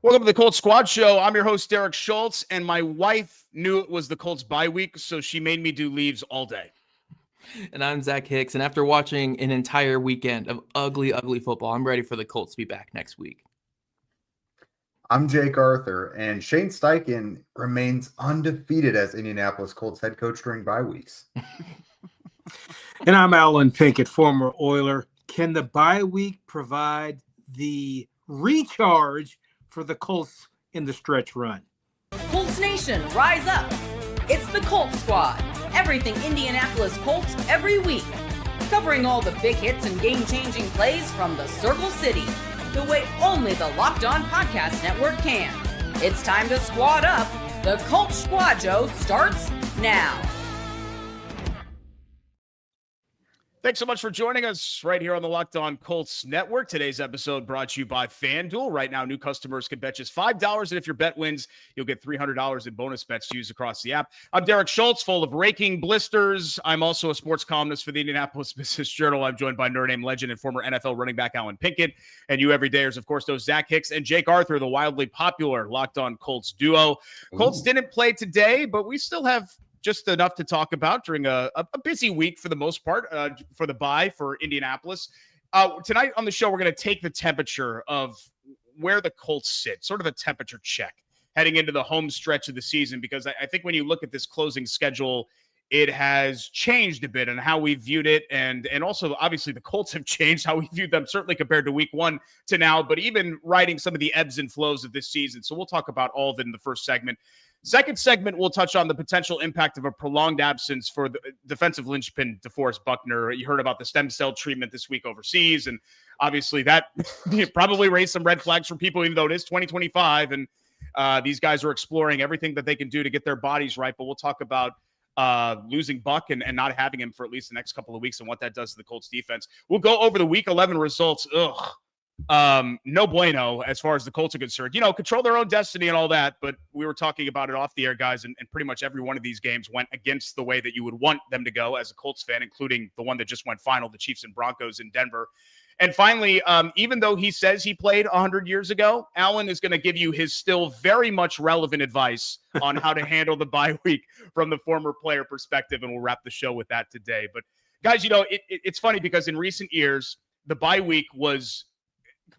Welcome to the Colts Squad Show. I'm your host, Derek Schultz, and my wife knew it was the Colts bye week, so she made me do leaves all day. And I'm Zach Hicks, and after watching an entire weekend of ugly football, I'm ready for the Colts to be back next week. I'm Jake Arthur, and Shane Steichen remains undefeated as Indianapolis Colts head coach during bye weeks. And I'm Alan Pinkett, former Oiler. Can the bye week provide the recharge for the Colts in the stretch run? Colts Nation, rise up. It's the Colts Squad. Everything Indianapolis Colts every week. Covering all the big hits and game-changing plays from the Circle City. The way only the Locked On Podcast Network can. It's time to squad up. The Colts Squad Show starts now. Thanks so much for joining us right here on the Locked On Colts Network. Today's episode brought to you by FanDuel. Right now, new customers can bet just $5, and if your bet wins, you'll get $300 in bonus bets to use across the app. I'm Derek Schultz, full of raking blisters. I'm also a sports columnist for the Indianapolis Business Journal. I'm joined by Notre Dame legend and former NFL running back Alan Pinkett. And you everydayers, of course, those Zach Hicks and Jake Arthur, the wildly popular Locked On Colts duo. Colts didn't play today, but we still have just enough to talk about during a busy week for the most part for the bye for Indianapolis. Tonight on the show, we're going to take the temperature of where the Colts sit, sort of a temperature check heading into the home stretch of the season, because I think when you look at this closing schedule, it has changed a bit in how we viewed it. And also, obviously, the Colts have changed how we viewed them, certainly compared to week one to now, but even riding some of the ebbs and flows of this season. So we'll talk about all of it in the first segment. Second segment, we'll touch on the potential impact of a prolonged absence for the defensive linchpin, DeForest Buckner. You heard about the stem cell treatment this week overseas, and obviously that probably raised some red flags for people, even though it is 2025, and these guys are exploring everything that they can do to get their bodies right. But we'll talk about losing Buck and not having him for at least the next couple of weeks and what that does to the Colts defense. We'll go over the Week 11 results. No bueno as far as the Colts are concerned. Control their own destiny and all that, but we were talking about it off the air, guys, and pretty much every one of these games went against the way that you would want them to go as a Colts fan, including the one that just went final, the Chiefs and Broncos in Denver. And finally, even though he says he played 100 years ago, Alan is going to give you his still very much relevant advice on how to handle the bye week from the former player perspective, and we'll wrap the show with that today. But guys, it's funny because in recent years, the bye week was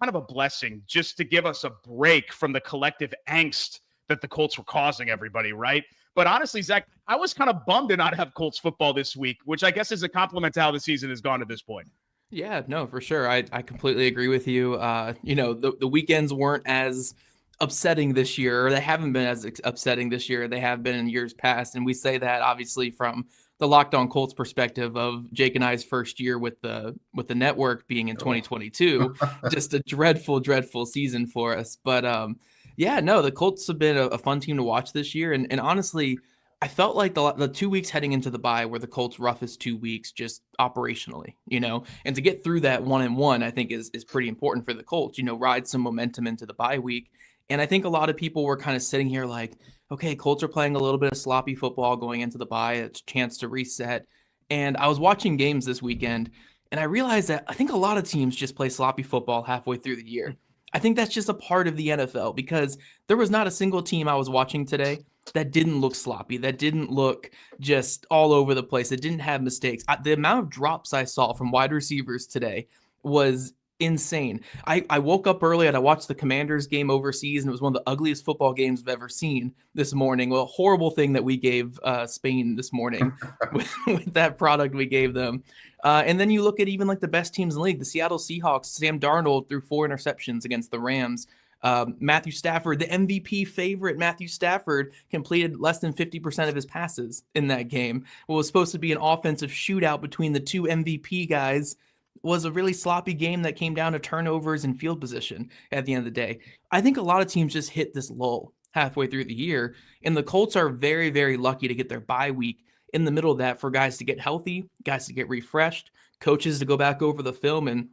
kind of a blessing just to give us a break from the collective angst that the Colts were causing everybody, right? But honestly, Zach, I was kind of bummed to not have Colts football this week, which I guess is a compliment to how the season has gone to this point. Yeah, no, for sure. I completely agree with you. The weekends weren't as upsetting this year, or they haven't been as upsetting this year. They have been in years past. And we say that obviously from the Locked On Colts perspective of Jake and I's first year with the network being in 2022, just a dreadful season for us. But the Colts have been a fun team to watch this year. And honestly, I felt like the 2 weeks heading into the bye were the Colts' roughest 2 weeks just operationally, and to get through that 1-1, I think is pretty important for the Colts, ride some momentum into the bye week. And I think a lot of people were kind of sitting here like, okay, Colts are playing a little bit of sloppy football going into the bye. It's a chance to reset. And I was watching games this weekend, and I realized that I think a lot of teams just play sloppy football halfway through the year. I think that's just a part of the NFL, because there was not a single team I was watching today that didn't look sloppy, that didn't look just all over the place, that didn't have mistakes. The amount of drops I saw from wide receivers today was insane. I woke up early and I watched the Commanders game overseas, and it was one of the ugliest football games I've ever seen this morning. Well, a horrible thing that we gave Spain this morning with that product we gave them. And then you look at even like the best teams in the league, the Seattle Seahawks. Sam Darnold threw 4 interceptions against the Rams. Matthew Stafford, the MVP favorite, Matthew Stafford, completed less than 50% of his passes in that game. What was supposed to be an offensive shootout between the two MVP guys was a really sloppy game that came down to turnovers and field position at the end of the day. I think a lot of teams just hit this lull halfway through the year, and the Colts are very, very lucky to get their bye week in the middle of that for guys to get healthy, guys to get refreshed, coaches to go back over the film and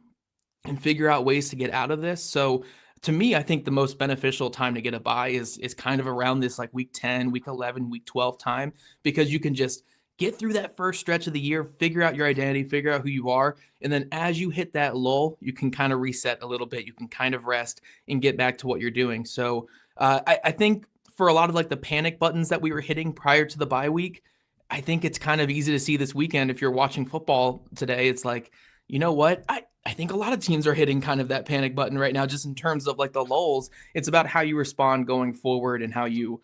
figure out ways to get out of this. So to me, I think the most beneficial time to get a bye is kind of around this like week 10, week 11, week 12 time, because you can just get through that first stretch of the year, figure out your identity, figure out who you are. And then as you hit that lull, you can kind of reset a little bit. You can kind of rest and get back to what you're doing. So I think for a lot of like the panic buttons that we were hitting prior to the bye week, I think it's kind of easy to see this weekend. If you're watching football today, it's like, you know what? I think a lot of teams are hitting kind of that panic button right now, just in terms of like the lulls. It's about how you respond going forward and how you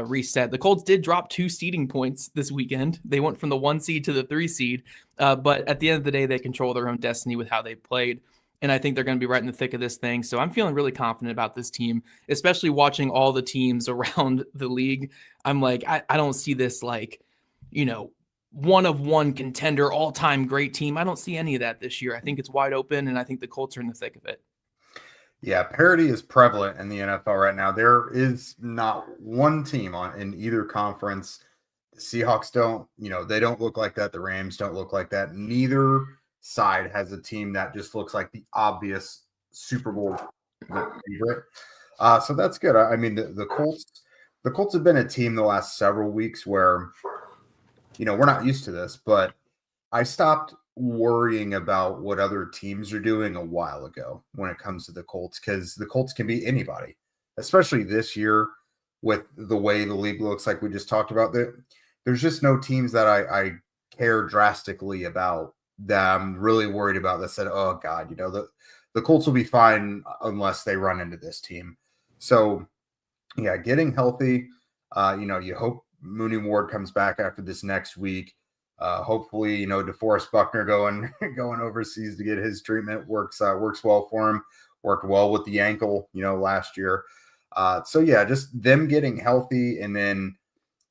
reset. The Colts did drop 2 seeding points this weekend. They went from the 1 seed to the 3 seed, but at the end of the day, they control their own destiny with how they played. And I think they're going to be right in the thick of this thing. So I'm feeling really confident about this team, especially watching all the teams around the league. I'm like, I don't see this like, you know, one of one contender, all-time great team. I don't see any of that this year. I think it's wide open, and I think the Colts are in the thick of it. Yeah, parity is prevalent in the NFL right now. There is not one team in either conference. The Seahawks don't, they don't look like that. The Rams don't look like that. Neither side has a team that just looks like the obvious Super Bowl favorite. So that's good. I mean, the Colts have been a team the last several weeks where, we're not used to this, but I stopped worrying about what other teams are doing a while ago when it comes to the Colts, because the Colts can beat anybody, especially this year with the way the league looks like we just talked about. There's just no teams that I care drastically about that I'm really worried about that said, oh God, the Colts will be fine unless they run into this team. So yeah, getting healthy, you hope Mooney Ward comes back after this next week. Hopefully, DeForest Buckner going overseas to get his treatment works well for him. Worked well with the ankle, last year. So yeah, just them getting healthy and then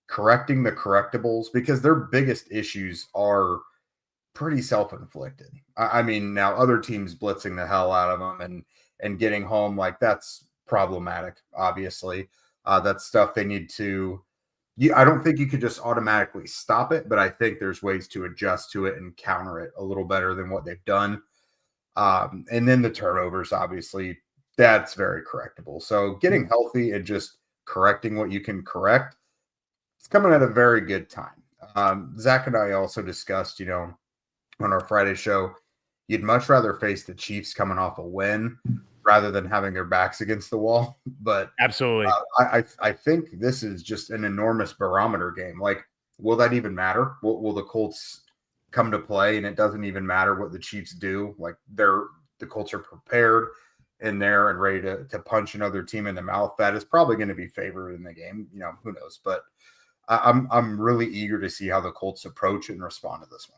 correcting the correctables, because their biggest issues are pretty self-inflicted. I mean, now other teams blitzing the hell out of them and getting home, like, that's problematic. Obviously, that's stuff they need to. I don't think you could just automatically stop it, but I think there's ways to adjust to it and counter it a little better than what they've done. And then the turnovers, obviously, that's very correctable. So getting healthy and just correcting what you can correct, it's coming at a very good time. Zach and I also discussed, on our Friday show, you'd much rather face the Chiefs coming off a win rather than having their backs against the wall. But absolutely, I think this is just an enormous barometer game. Like, will that even matter? Will the Colts come to play and it doesn't even matter what the Chiefs do? Like, the Colts are prepared and there and ready to punch another team in the mouth. That is probably going to be favored in the game. Who knows? But I'm really eager to see how the Colts approach and respond to this one.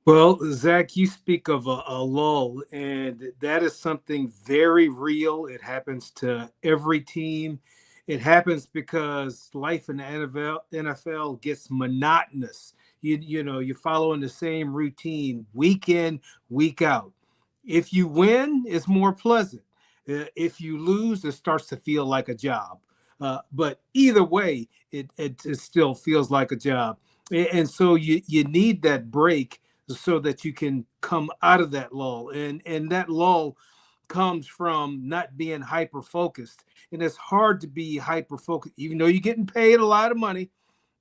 Well, Zach, you speak of a lull, and that is something very real. It happens to every team. It happens because life in the NFL gets monotonous. You're following the same routine week in, week out. If you win, it's more pleasant. If you lose, it starts to feel like a job. But either way, it still feels like a job. And so you need that break so that you can come out of that lull. And that lull comes from not being hyper-focused. And it's hard to be hyper-focused, even though you're getting paid a lot of money.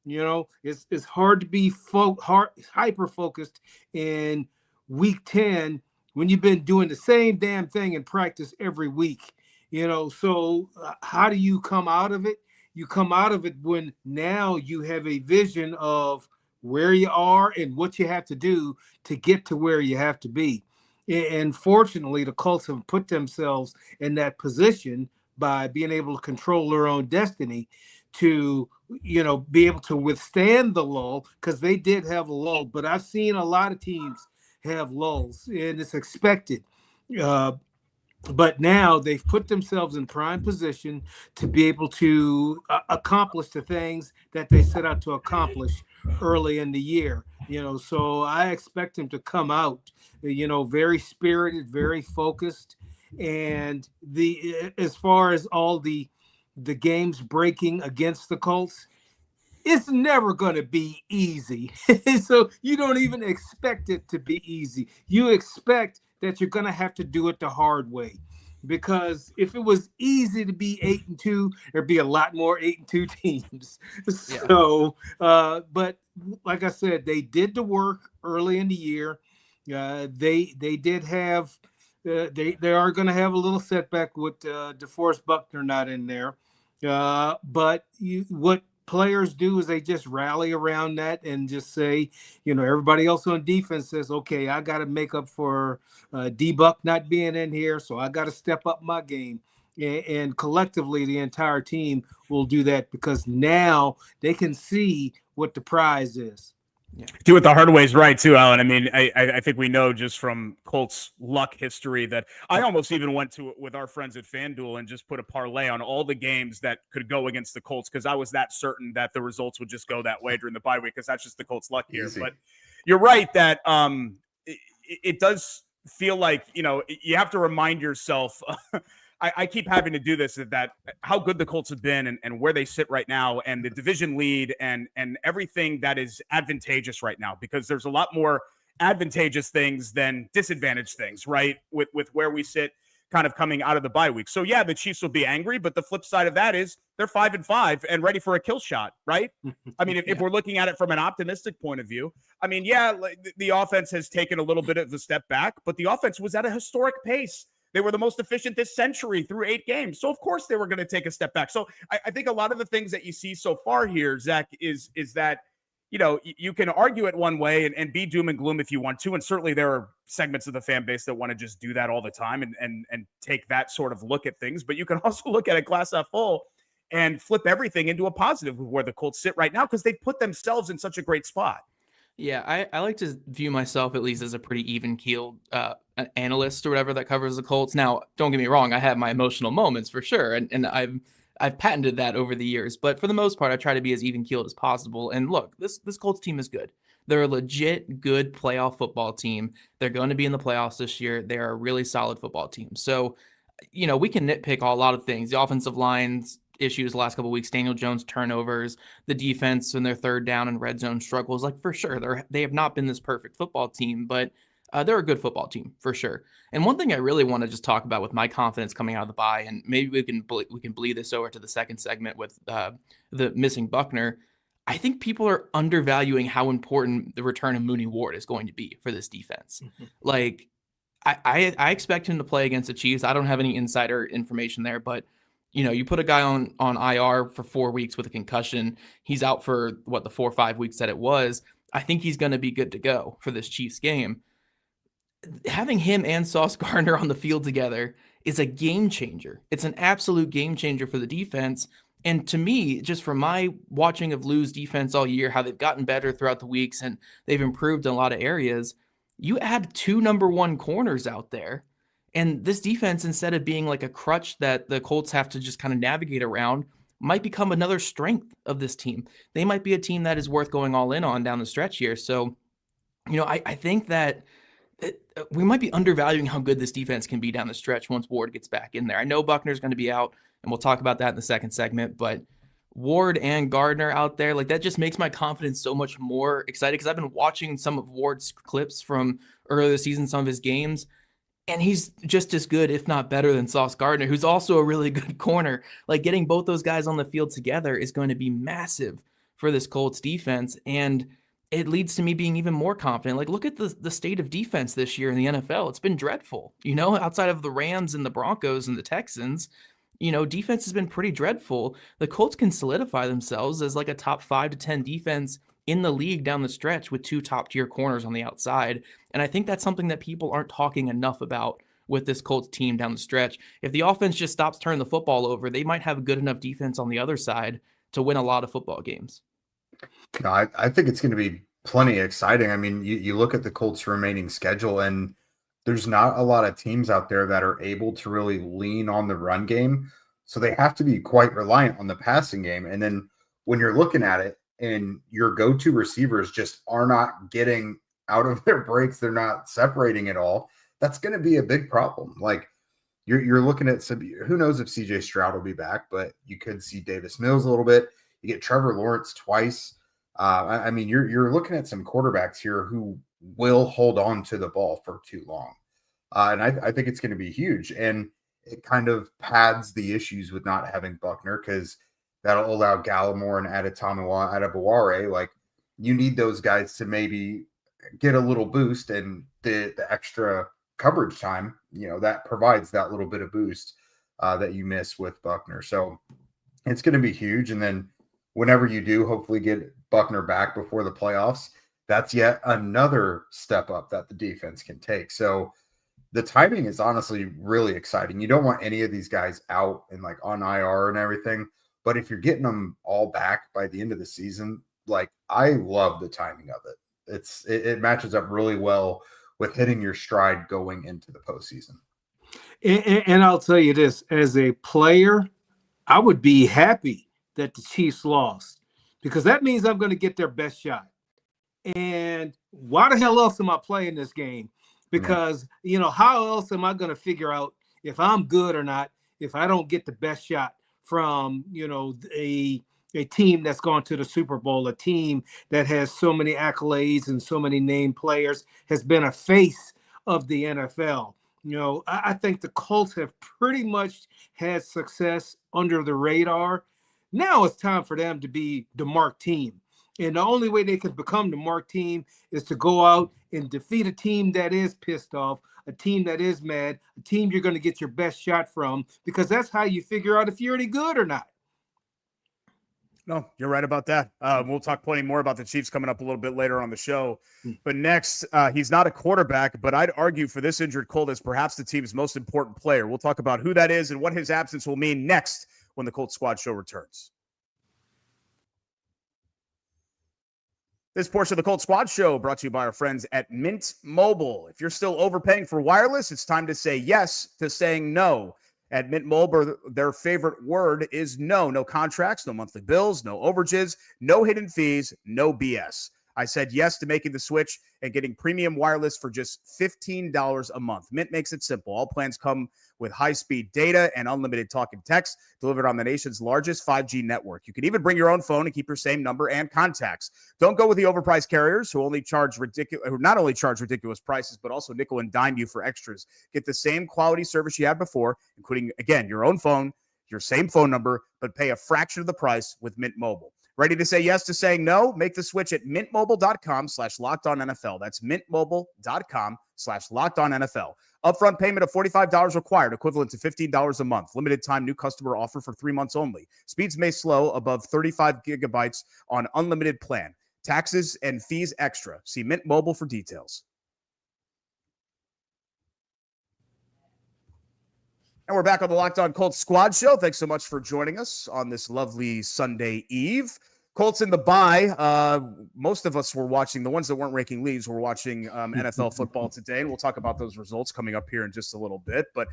It's hard to be hyper-focused in week 10 when you've been doing the same damn thing in practice every week. So how do you come out of it? You come out of it when now you have a vision of where you are and what you have to do to get to where you have to be. And fortunately, the Colts have put themselves in that position by being able to control their own destiny to, be able to withstand the lull, because they did have a lull. But I've seen a lot of teams have lulls, and it's expected. But now they've put themselves in prime position to be able to accomplish the things that they set out to accomplish early in the year. So I expect them to come out, very spirited, very focused. And as far as all the games breaking against the Colts, it's never going to be easy. So you don't even expect it to be easy. You expect that you're going to have to do it the hard way. because if it was easy to be 8-2, there'd be a lot more 8-2 teams. So, but like I said, they did the work early in the year. They did have they are going to have a little setback with DeForest Buckner not in there. But what players do is they just rally around that and just say, everybody else on defense says, okay, I got to make up for D-Buck not being in here, so I got to step up my game. And collectively, the entire team will do that because now they can see what the prize is. Yeah. Do it the hard way is right too, Alan. I mean, I think we know just from Colts luck history that I almost even went to it with our friends at FanDuel and just put a parlay on all the games that could go against the Colts because I was that certain that the results would just go that way during the bye week because that's just the Colts luck here. Easy. But you're right that it does feel like, you have to remind yourself I keep having to do this, that how good the Colts have been and where they sit right now and the division lead and everything that is advantageous right now, because there's a lot more advantageous things than disadvantaged things, right? With where we sit kind of coming out of the bye week. So yeah, the Chiefs will be angry, but the flip side of that is they're 5-5 and ready for a kill shot, right? I mean, if we're looking at it from an optimistic point of view, I mean, yeah, the offense has taken a little bit of a step back, but the offense was at a historic pace. They were the most efficient this century through 8 games. So, of course, they were going to take a step back. So I think a lot of the things that you see so far here, Zach, is that, you can argue it one way and be doom and gloom if you want to. And certainly there are segments of the fan base that want to just do that all the time and take that sort of look at things. But you can also look at a glass half full and flip everything into a positive where the Colts sit right now because they've put themselves in such a great spot. Yeah, I like to view myself at least as a pretty even-keeled analyst or whatever that covers the Colts. Now, don't get me wrong, I have my emotional moments for sure, and I've patented that over the years. But for the most part, I try to be as even-keeled as possible. And look, this Colts team is good. They're a legit good playoff football team. They're going to be in the playoffs this year. They're a really solid football team. So, we can nitpick a lot of things. The offensive line's issues the last couple of weeks, Daniel Jones turnovers, the defense and their third down and red zone struggles. Like for sure, they have not been this perfect football team, but they're a good football team for sure. And one thing I really want to just talk about with my confidence coming out of the bye, and maybe we can bleed this over to the second segment with the missing Buckner. I think people are undervaluing how important the return of Mooney Ward is going to be for this defense. Like I expect him to play against the Chiefs. I don't have any insider information there, but you put a guy on IR for 4 weeks with a concussion. He's out for the 4 or 5 weeks that it was. I think he's going to be good to go for this Chiefs game. Having him and Sauce Gardner on the field together is a game changer. It's an absolute game changer for the defense. And to me, just from my watching of Lou's defense all year, how they've gotten better throughout the weeks and they've improved in a lot of areas, you add 2 number 1 corners out there. And this defense, instead of being like a crutch that the Colts have to just kind of navigate around, might become another strength of this team. They might be a team that is worth going all in on down the stretch here. So, I think that we might be undervaluing how good this defense can be down the stretch once Ward gets back in there. I know Buckner's going to be out, and we'll talk about that in the second segment, but Ward and Gardner out there, like that just makes my confidence so much more excited because I've been watching some of Ward's clips from earlier this season, some of his games, and he's just as good, if not better, than Sauce Gardner, who's also a really good corner. Like getting both those guys on the field together is going to be massive for this Colts defense. And it leads to me being even more confident. Like look at the state of defense this year in the NFL. It's been dreadful, outside of the Rams and the Broncos and the Texans, defense has been pretty dreadful. The Colts can solidify themselves as like a top 5 to 10 defense in the league down the stretch with 2 top-tier corners on the outside. And I think that's something that people aren't talking enough about with this Colts team down the stretch. If the offense just stops turning the football over, they might have a good enough defense on the other side to win a lot of football games. No, I think it's going to be plenty exciting. I mean, you look at the Colts' remaining schedule, and there's not a lot of teams out there that are able to really lean on the run game. So they have to be quite reliant on the passing game. And then when you're looking at it, and your go-to receivers just are not getting out of their breaks, they're not separating at all, that's going to be a big problem. Like you're looking at who knows if CJ Stroud will be back, but you could see Davis Mills a little bit. You get Trevor Lawrence twice. I mean, you're looking at some quarterbacks here who will hold on to the ball for too long. And I think it's going to be huge. And it kind of pads the issues with not having Buckner, because that'll allow Gallimore and Adebaware. Like, you need those guys to maybe get a little boost, and the extra coverage time, that provides that little bit of boost that you miss with Buckner. So it's going to be huge. And then whenever you do hopefully get Buckner back before the playoffs, that's yet another step up that the defense can take. So the timing is honestly really exciting. You don't want any of these guys out and like on IR and everything, but if you're getting them all back by the end of the season, like, I love the timing of it. It matches up really well with hitting your stride going into the postseason. And I'll tell you this, as a player, I would be happy that the Chiefs lost, because that means I'm going to get their best shot. And why the hell else am I playing this game? Because, how else am I going to figure out if I'm good or not if I don't get the best shot from, a team that's gone to the Super Bowl, a team that has so many accolades and so many named players, has been a face of the NFL. I think the Colts have pretty much had success under the radar. Now it's time for them to be the marked team. And the only way they can become the marked team is to go out and defeat a team that is pissed off, a team that is mad, a team you're going to get your best shot from, because that's how you figure out if you're any good or not. No, you're right about that. We'll talk plenty more about the Chiefs coming up a little bit later on the show. But next, he's not a quarterback, but I'd argue for this injured Colt as perhaps the team's most important player. We'll talk about who that is and what his absence will mean next when the Colts Squad Show returns. This portion of the Colts Squad Show brought to you by our friends at Mint Mobile. If you're still overpaying for wireless, it's time to say yes to saying no. At Mint Mobile, their favorite word is no. No contracts, no monthly bills, no overages, no hidden fees, no BS. I said yes to making the switch and getting premium wireless for just $15 a month. Mint makes it simple. All plans come with high-speed data and unlimited talk and text delivered on the nation's largest 5G network. You can even bring your own phone and keep your same number and contacts. Don't go with the overpriced carriers who not only charge ridiculous prices, but also nickel and dime you for extras. Get the same quality service you had before, including, again, your own phone, your same phone number, but pay a fraction of the price with Mint Mobile. Ready to say yes to saying no? Make the switch at mintmobile.com/LockedOnNFL. That's mintmobile.com/LockedOnNFL. Upfront payment of $45 required, equivalent to $15 a month. Limited time new customer offer for 3 months only. Speeds may slow above 35 gigabytes on unlimited plan. Taxes and fees extra. See Mint Mobile for details. And we're back on the Locked On Colts Squad Show. Thanks so much for joining us on this lovely Sunday eve. Colts in the bye. Most of us were watching, the ones that weren't raking leaves were watching NFL football today, and we'll talk about those results coming up here in just a little bit. But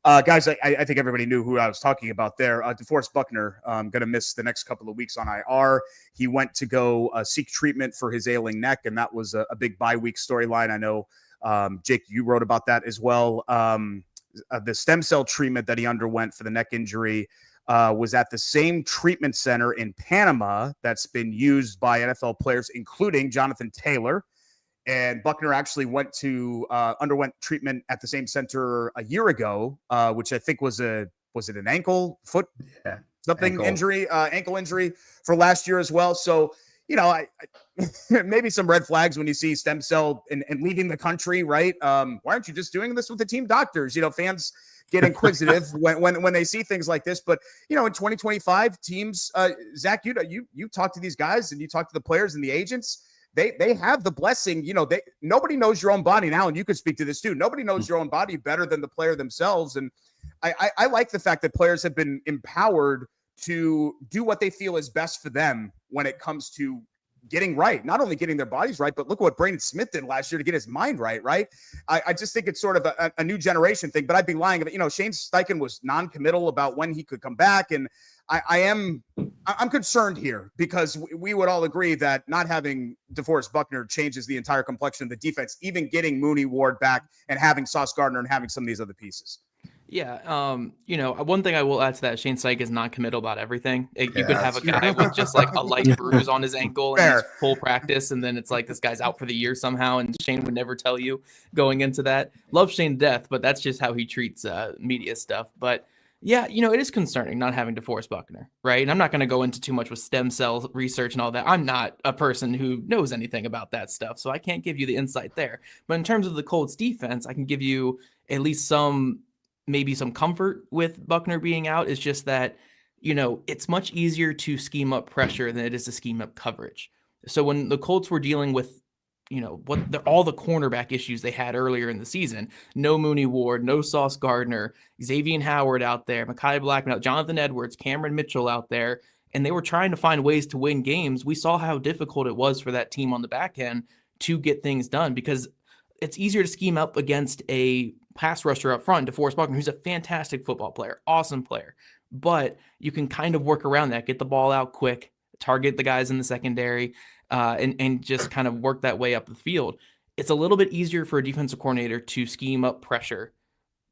guys, I think everybody knew who I was talking about there. DeForest Buckner going to miss the next couple of weeks on IR. He went to go seek treatment for his ailing neck, and that was a big bye week storyline. I know, Jake, you wrote about that as well. The stem cell treatment that he underwent for the neck injury was at the same treatment center in Panama that's been used by NFL players, including Jonathan Taylor. And Buckner actually underwent treatment at the same center a year ago, which I think was it an ankle injury for last year as well. So, I maybe some red flags when you see stem cell and leaving the country, right? Why aren't you just doing this with the team doctors? Fans get inquisitive when they see things like this. But, in 2025 teams, Zach, you talk to these guys and you talk to the players and the agents. They have the blessing, nobody knows your own body now. And you could speak to this too. Nobody knows your own body better than the player themselves. And I like the fact that players have been empowered to do what they feel is best for them when it comes to getting right, not only getting their bodies right, but look what Brandon Smith did last year to get his mind right. I just think it's sort of a new generation thing, but I'd be lying. Shane Steichen was non-committal about when he could come back. And I'm concerned here because we would all agree that not having DeForest Buckner changes the entire complexion of the defense, even getting Mooney Ward back and having Sauce Gardner and having some of these other pieces. Yeah, one thing I will add to that, Shane Syke is non-committal about everything. You could have a that's guy true. with just like a light bruise on his ankle and he's Fair. full practice, and then it's like this guy's out for the year somehow, and Shane would never tell you going into that. Love Shane to death, but that's just how he treats media stuff. But yeah, it is concerning not having DeForest Buckner, right? And I'm not going to go into too much with stem cell research and all that. I'm not a person who knows anything about that stuff, so I can't give you the insight there. But in terms of the Colts defense, I can give you at least maybe some comfort with Buckner being out. Is just that, it's much easier to scheme up pressure than it is to scheme up coverage. So when the Colts were dealing with, all the cornerback issues they had earlier in the season, no Mooney Ward, no Sauce Gardner, Xavier Howard out there, Mekhi Blackman out, Jonathan Edwards, Cameron Mitchell out there, and they were trying to find ways to win games. We saw how difficult it was for that team on the back end to get things done, because it's easier to scheme up against a pass rusher up front, DeForest Buckner, who's a fantastic football player, awesome player. But you can kind of work around that, get the ball out quick, target the guys in the secondary, and just kind of work that way up the field. It's a little bit easier for a defensive coordinator to scheme up pressure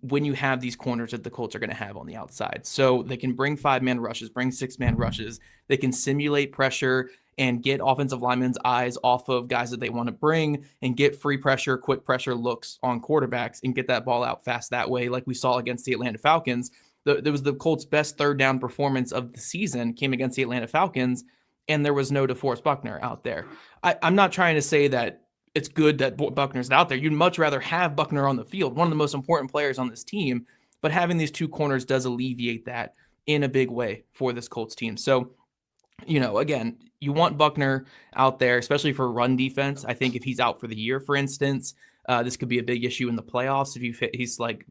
when you have these corners that the Colts are going to have on the outside. So they can bring 5-man rushes, bring 6-man rushes. They can simulate pressure and get offensive linemen's eyes off of guys that they want to bring and get free pressure, quick pressure looks on quarterbacks and get that ball out fast that way, like we saw against the Atlanta Falcons. There was the Colts' best third down performance of the season came against the Atlanta Falcons, and there was no DeForest Buckner out there. I'm not trying to say that it's good that Buckner's out there. You'd much rather have Buckner on the field, one of the most important players on this team, but having these two corners does alleviate that in a big way for this Colts team. So, again, you want Buckner out there, especially for run defense. I think if he's out for the year, for instance, this could be a big issue in the playoffs. If he's like,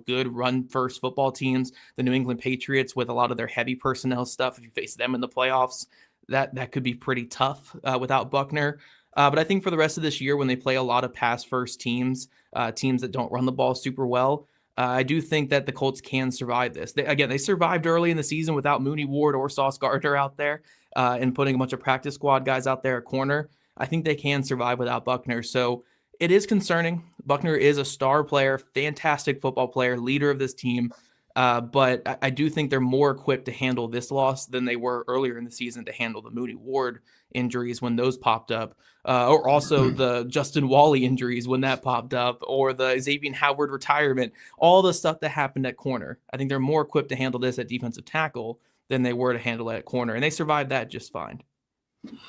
good run first football teams, the New England Patriots with a lot of their heavy personnel stuff, if you face them in the playoffs, that could be pretty tough without Buckner. But I think for the rest of this year, when they play a lot of pass first teams that don't run the ball super well, I do think that the Colts can survive this. They survived early in the season without Mooney Ward or Sauce Gardner out there and putting a bunch of practice squad guys out there at corner. I think they can survive without Buckner. So it is concerning. Buckner is a star player, fantastic football player, leader of this team. But I do think they're more equipped to handle this loss than they were earlier in the season to handle the Mooney Ward injuries when those popped up, or also the Justin Wally injuries when that popped up, or the Xavier Howard retirement, all the stuff that happened at corner. I think they're more equipped to handle this at defensive tackle than they were to handle it at corner, and they survived that just fine.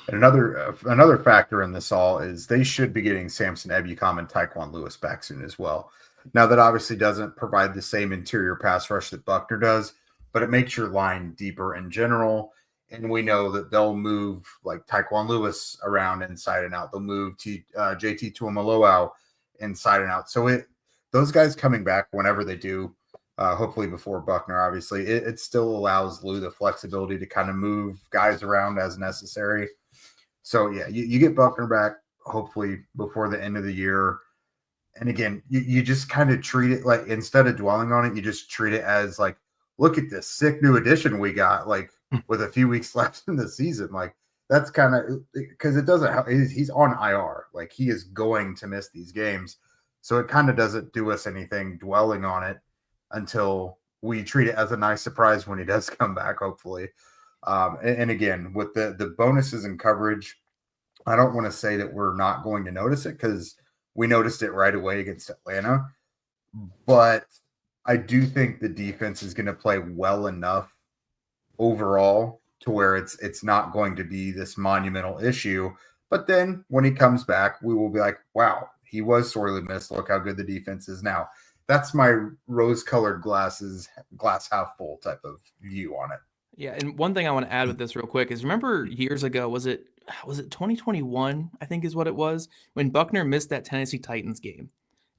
And another factor in this all is they should be getting Samson Ebukam and Tyquan Lewis back soon as well. Now, that obviously doesn't provide the same interior pass rush that Buckner does, but it makes your line deeper in general. And we know that they'll move like Tyquan Lewis around inside and out. They'll move JT Tuimoloau inside and out. So those guys coming back whenever they do, hopefully before Buckner, obviously, it still allows Lou the flexibility to kind of move guys around as necessary. So, yeah, you get Buckner back hopefully before the end of the year. And again, you just kind of treat it like, instead of dwelling on it, you just treat it as like, look at this sick new addition we got, like with a few weeks left in the season. Like that's kind of because it doesn't, he's on IR, like he is going to miss these games. So it kind of doesn't do us anything dwelling on it until we treat it as a nice surprise when he does come back, hopefully. And again, with the bonuses and coverage, I don't want to say that we're not going to notice it because we noticed it right away against Atlanta, but I do think the defense is going to play well enough overall to where it's not going to be this monumental issue. But then when he comes back, we will be like, wow, he was sorely missed. Look how good the defense is now. That's my rose-colored glass half full type of view on it. Yeah, and one thing I want to add with this real quick is remember years ago, was it 2021, I think is what it was, when Buckner missed that Tennessee Titans game.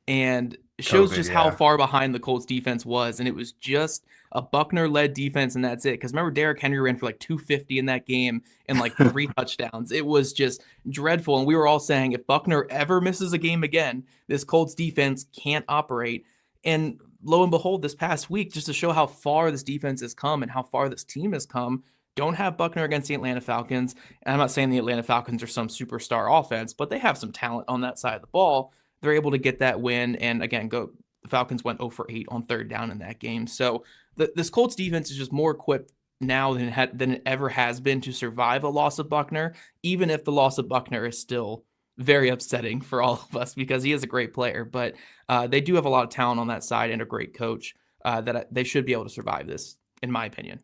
And it shows just how far behind the Colts defense was. And it was just a Buckner-led defense, and that's it. Because remember, Derrick Henry ran for like 250 in that game and like 3 touchdowns. It was just dreadful. And we were all saying, if Buckner ever misses a game again, this Colts defense can't operate. And lo and behold, this past week, just to show how far this defense has come and how far this team has come, don't have Buckner against the Atlanta Falcons. And I'm not saying the Atlanta Falcons are some superstar offense, but they have some talent on that side of the ball. They're able to get that win and, again, go The Falcons went 0 for 8 on third down in that game. So this Colts defense is just more equipped now than it ever has been to survive a loss of Buckner, even if the loss of Buckner is still very upsetting for all of us because he is a great player. But they do have a lot of talent on that side and a great coach that they should be able to survive this, in my opinion.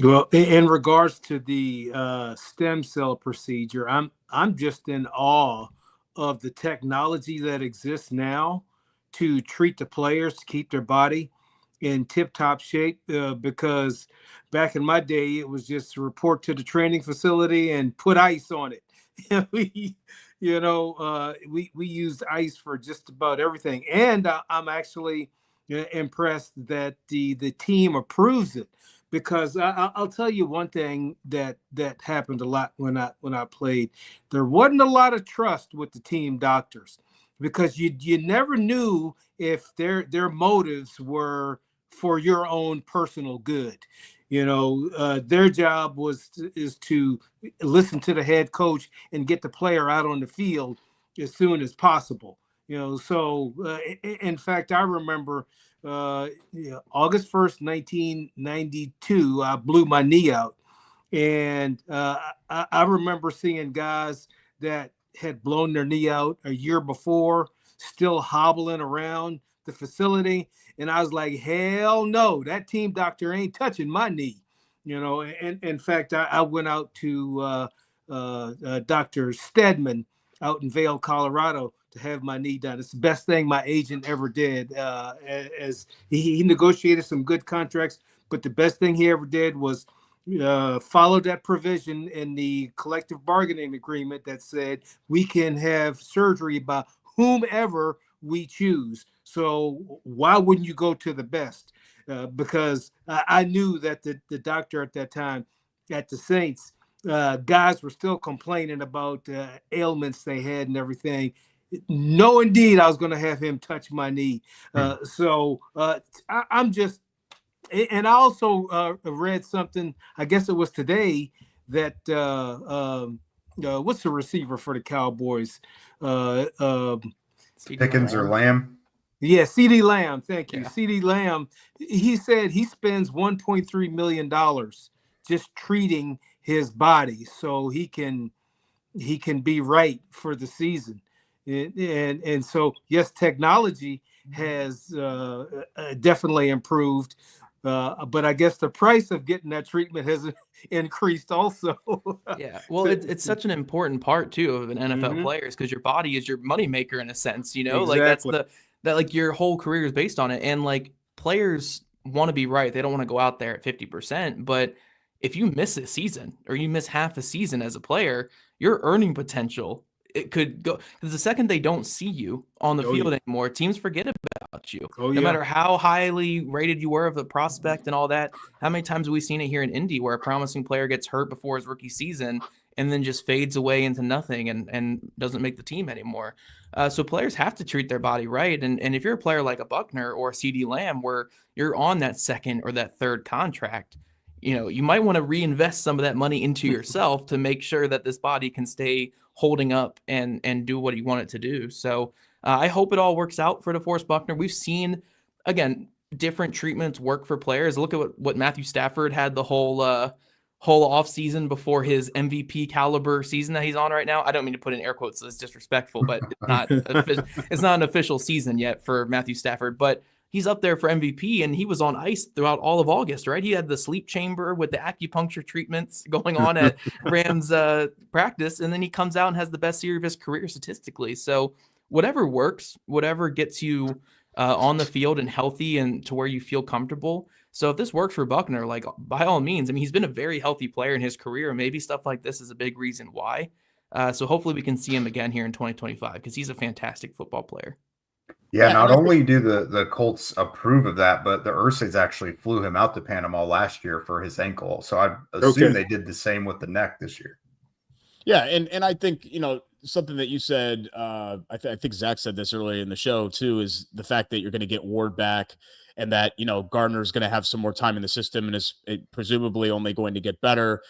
Well, in regards to the stem cell procedure, I'm just in awe of the technology that exists now to treat the players, to keep their body in tip-top shape, because back in my day, it was just to report to the training facility and put ice on it. we used ice for just about everything. And I'm actually impressed that the team approves it, because I'll tell you one thing that happened a lot when I played. There wasn't a lot of trust with the team doctors, because you never knew if their motives were for your own personal good. Their job is to listen to the head coach and get the player out on the field as soon as possible. So in fact, I remember August 1st, 1992, I blew my knee out. And I remember seeing guys that had blown their knee out a year before, still hobbling around the facility. And I was like, hell no, that team doctor ain't touching my knee. And in fact, I went out to Dr. Stedman out in Vail, Colorado, to have my knee done. It's the best thing my agent ever did. As he negotiated some good contracts, but the best thing he ever did was follow that provision in the collective bargaining agreement that said we can have surgery by whomever we choose. So why wouldn't you go to the best? Because I knew that the doctor at that time at the Saints, guys were still complaining about ailments they had and everything. No, indeed, I was going to have him touch my knee. So I'm just, and I also read something, I guess it was today, that what's the receiver for the Cowboys? Pickens or Lamb? Yeah, CeeDee Lamb. Thank you. Yeah. CeeDee Lamb, he said he spends $1.3 million just treating his body so he can be right for the season. And so, yes, technology has definitely improved, but I guess the price of getting that treatment has increased also. Yeah, well, it's such an important part too of an NFL player, is because your body is your moneymaker in a sense. Like that's that like your whole career is based on it. And like players want to be right; they don't want to go out there at 50%. But if you miss a season or you miss half a season as a player, your earning potential, it could go, because the second they don't see you on the field anymore, teams forget about you. No matter how highly rated you were of a prospect and all that. How many times have we seen it here in Indy where a promising player gets hurt before his rookie season and then just fades away into nothing and doesn't make the team anymore? So players have to treat their body right. And if you're a player like a Buckner or a CeeDee Lamb, where you're on that second or that third contract, you might want to reinvest some of that money into yourself to make sure that this body can stay holding up and do what you want it to do. So I hope it all works out for DeForest Buckner. We've seen, again, different treatments work for players. Look at what Matthew Stafford had the whole off season before his MVP caliber season that he's on right now. I don't mean to put in air quotes, so it's disrespectful, but it's not an official season yet for Matthew Stafford, but he's up there for MVP, and he was on ice throughout all of August, right? He had the sleep chamber with the acupuncture treatments going on at Rams practice, and then he comes out and has the best year of his career statistically. So whatever works, whatever gets you on the field and healthy and to where you feel comfortable. So if this works for Buckner, like by all means, I mean, he's been a very healthy player in his career. Maybe stuff like this is a big reason why. So hopefully we can see him again here in 2025 because he's a fantastic football player. Yeah, not only do the Colts approve of that, but the Ursay's actually flew him out to Panama last year for his ankle. So I assume they did the same with the neck this year. Yeah, and I think, something that you said, I think Zach said this earlier in the show too, is the fact that you're going to get Ward back and that, Gardner's going to have some more time in the system and is presumably only going to get better.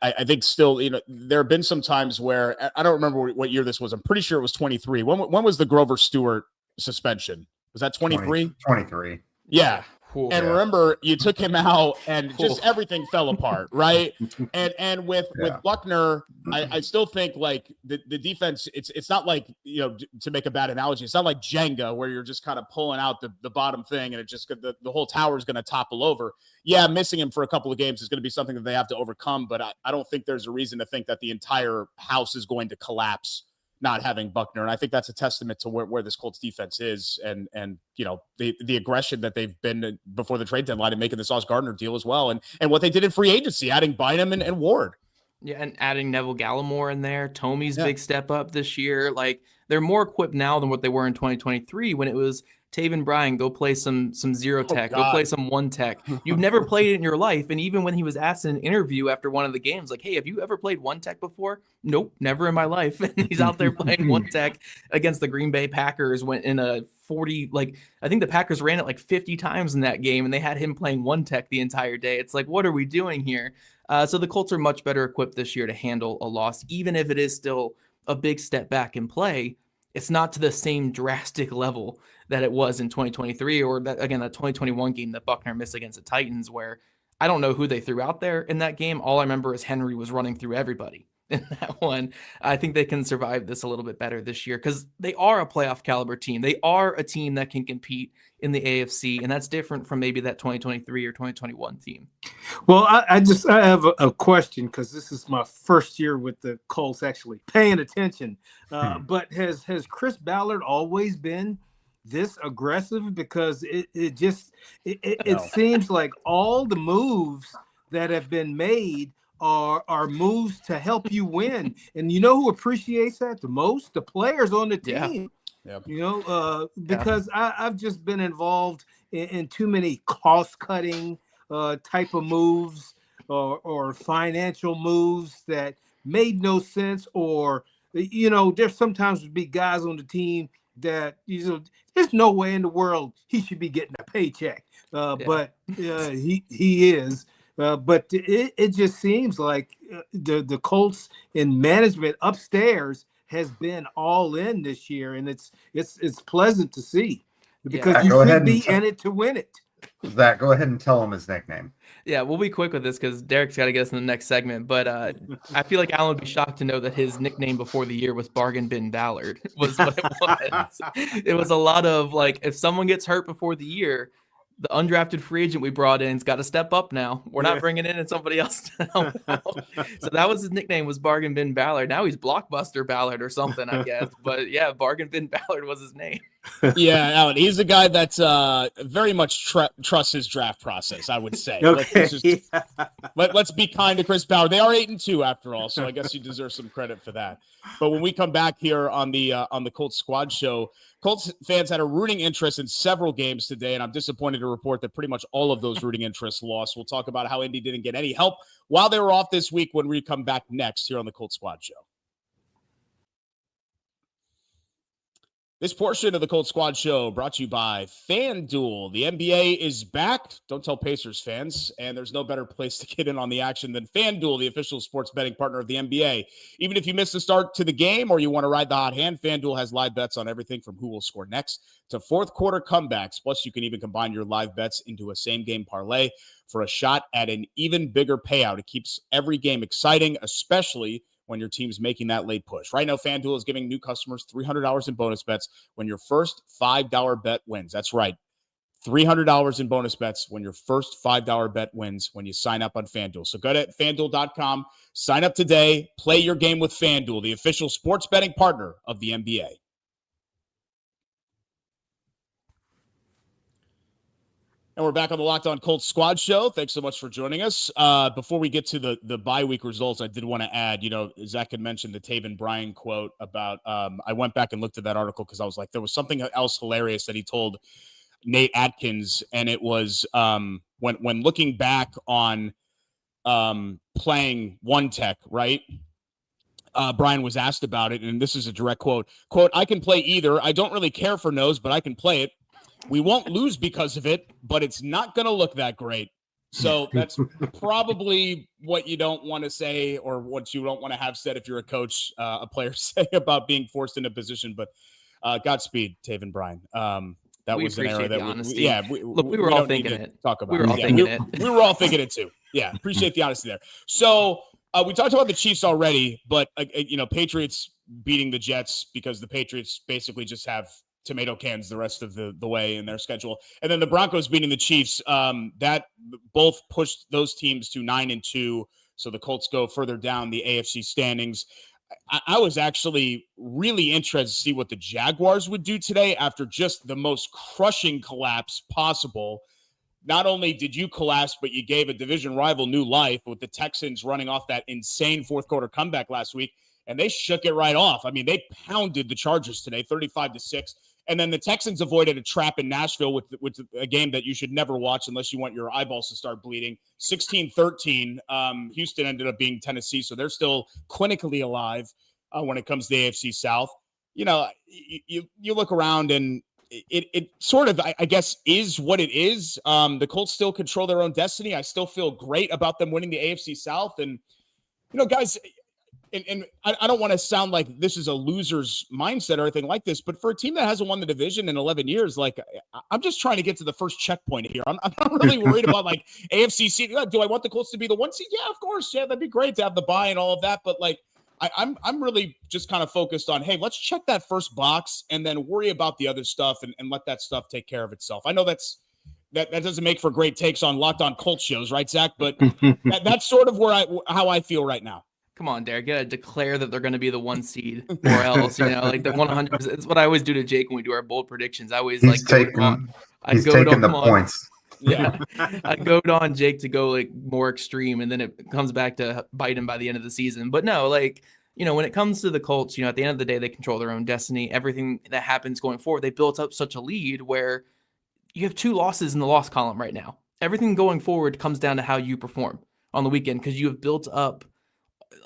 I think still, there have been some times where, I don't remember what year this was. I'm pretty sure it was 23. When was the Grover Stewart suspension? Was that 23? 23. Yeah. Cool. And remember, you took him out and just everything fell apart, right? And with Buckner, I still think like the defense, it's not like, to make a bad analogy, it's not like Jenga where you're just kind of pulling out the bottom thing and it just the whole tower is going to topple over. Yeah, missing him for a couple of games is going to be something that they have to overcome, but I don't think there's a reason to think that the entire house is going to collapse not having Buckner. And I think that's a testament to where this Colts defense is and the aggression that they've been before the trade deadline and making the Sauce Gardner deal as well. And what they did in free agency, adding Bynum and Ward. Yeah, and adding Neville Gallimore in there. Tomey's big step up this year. Like, they're more equipped now than what they were in 2023 when it was Taven Bryan, go play some zero tech, go play some one tech. You've never played it in your life. And even when he was asked in an interview after one of the games, like, hey, have you ever played one tech before? Nope, never in my life. And he's out there playing one tech against the Green Bay Packers, went in a 40, I think the Packers ran it like 50 times in that game, and they had him playing one tech the entire day. It's like, what are we doing here? So the Colts are much better equipped this year to handle a loss, even if it is still a big step back in play. It's not to the same drastic level that it was in 2023 or that 2021 game that Buckner missed against the Titans, where I don't know who they threw out there in that game. All I remember is Henry was running through everybody in that one. I think they can survive this a little bbit better this year because they are a playoff caliber team. They are a team that can compete in the AFC, and that's different from maybe that 2023 or 2021 team. Well, I have a question because this is my first year with the Colts actually paying attention. But has Chris Ballard always been this aggressive? Because it seems like all the moves that have been made are moves to help you win. And you know who appreciates that the most? The players on the team. Yep. Because I've just been involved in too many cost-cutting type of moves or financial moves that made no sense. Or, there's sometimes would be guys on the team that, there's no way in the world he should be getting a paycheck. But he is. But it just seems like the Colts in management upstairs has been all in this year, and it's pleasant to see because you should be in it to win it. Zach, go ahead and tell him his nickname. Yeah, we'll be quick with this because Derek's got to get us in the next segment. But I feel like Alan would be shocked to know that his nickname before the year was Bargain Bin Ballard. Was what it was. It was a lot of like, if someone gets hurt before the year, the undrafted free agent we brought in's got to step up now. We're not bringing in somebody else to help out. So that was his nickname, was Bargain Bin Ballard. Now he's Blockbuster Ballard or something, I guess. But yeah, Bargain Bin Ballard was his name. Yeah, Alan, he's a guy that very much trusts his draft process, I would say. Okay. Let's be kind to Chris Ballard. They are 8-2 after all, so I guess you deserve some credit for that. But when we come back here on the Colts Squad Show, Colts fans had a rooting interest in several games today, and I'm disappointed to report that pretty much all of those rooting interests lost. We'll talk about how Indy didn't get any help while they were off this week when we come back next here on the Colts Squad Show. This portion of the Colts Squad Show brought to you by FanDuel. The NBA is back. Don't tell Pacers fans. And there's no better place to get in on the action than FanDuel, the official sports betting partner of the NBA. Even if you missed the start to the game or you want to ride the hot hand, FanDuel has live bets on everything from who will score next to fourth quarter comebacks. Plus, you can even combine your live bets into a same-game parlay for a shot at an even bigger payout. It keeps every game exciting, especially when your team's making that late push. Right now, FanDuel is giving new customers $300 in bonus bets when your first $5 bet wins. That's right, $300 in bonus bets when your first $5 bet wins when you sign up on FanDuel. So go to FanDuel.com, sign up today, play your game with FanDuel, the official sports betting partner of the NBA. And we're back on the Locked On Colts Squad Show. Thanks so much for joining us. Before we get to the bye week results, I did want to add, Zach had mentioned the Taven Bryan quote about, I went back and looked at that article because I was like, there was something else hilarious that he told Nate Atkins. And it was when looking back on playing one tech, right? Brian was asked about it, and this is a direct quote, I can play either. I don't really care for nose, but I can play it. We won't lose because of it, but it's not going to look that great. So that's probably what you don't want to say or what you don't want to have said if you're a coach, a player say about being forced into a position. But Godspeed, Taven Bryan. That we was an error appreciate that the honesty. we were all don't need thinking to it. talk about. We were all thinking it. We were all thinking it too. Yeah, appreciate the honesty there. So we talked about the Chiefs already, but Patriots beating the Jets because the Patriots basically just have tomato cans the rest of the way in their schedule, and then the Broncos beating the Chiefs. That both pushed those teams to 9-2. So the Colts go further down the AFC standings. I was actually really interested to see what the Jaguars would do today after just the most crushing collapse possible. Not only did you collapse, but you gave a division rival new life with the Texans running off that insane fourth quarter comeback last week, and they shook it right off. I mean, they pounded the Chargers today, 35-6. And then the Texans avoided a trap in Nashville with a game that you should never watch unless you want your eyeballs to start bleeding. 16-13. Houston ended up being Tennessee, so they're still clinically alive when it comes to the AFC South. You look around and it sort of, I guess, is what it is. The Colts still control their own destiny. I still feel great about them winning the AFC South. And, guys, and I don't want to sound like this is a loser's mindset or anything like this, but for a team that hasn't won the division in 11 years, I'm just trying to get to the first checkpoint here. I'm not really worried about AFC seed. Do I want the Colts to be the 1 seed? Yeah, of course. Yeah, that'd be great to have the bye and all of that. But I'm really just kind of focused on, hey, let's check that first box and then worry about the other stuff and let that stuff take care of itself. I know that doesn't make for great takes on Locked On Colts shows, right, Zach? But that's sort of how I feel right now. Come on, Derek. You gotta declare that they're going to be the 1 seed, or else, the 100%. It's what I always do to Jake when we do our bold predictions. I always he's taking the points. Yeah, I go on Jake to go more extreme, and then it comes back to bite him by the end of the season. But no, when it comes to the Colts, at the end of the day, they control their own destiny. Everything that happens going forward, they built up such a lead where you have 2 losses in the loss column right now. Everything going forward comes down to how you perform on the weekend because you have built up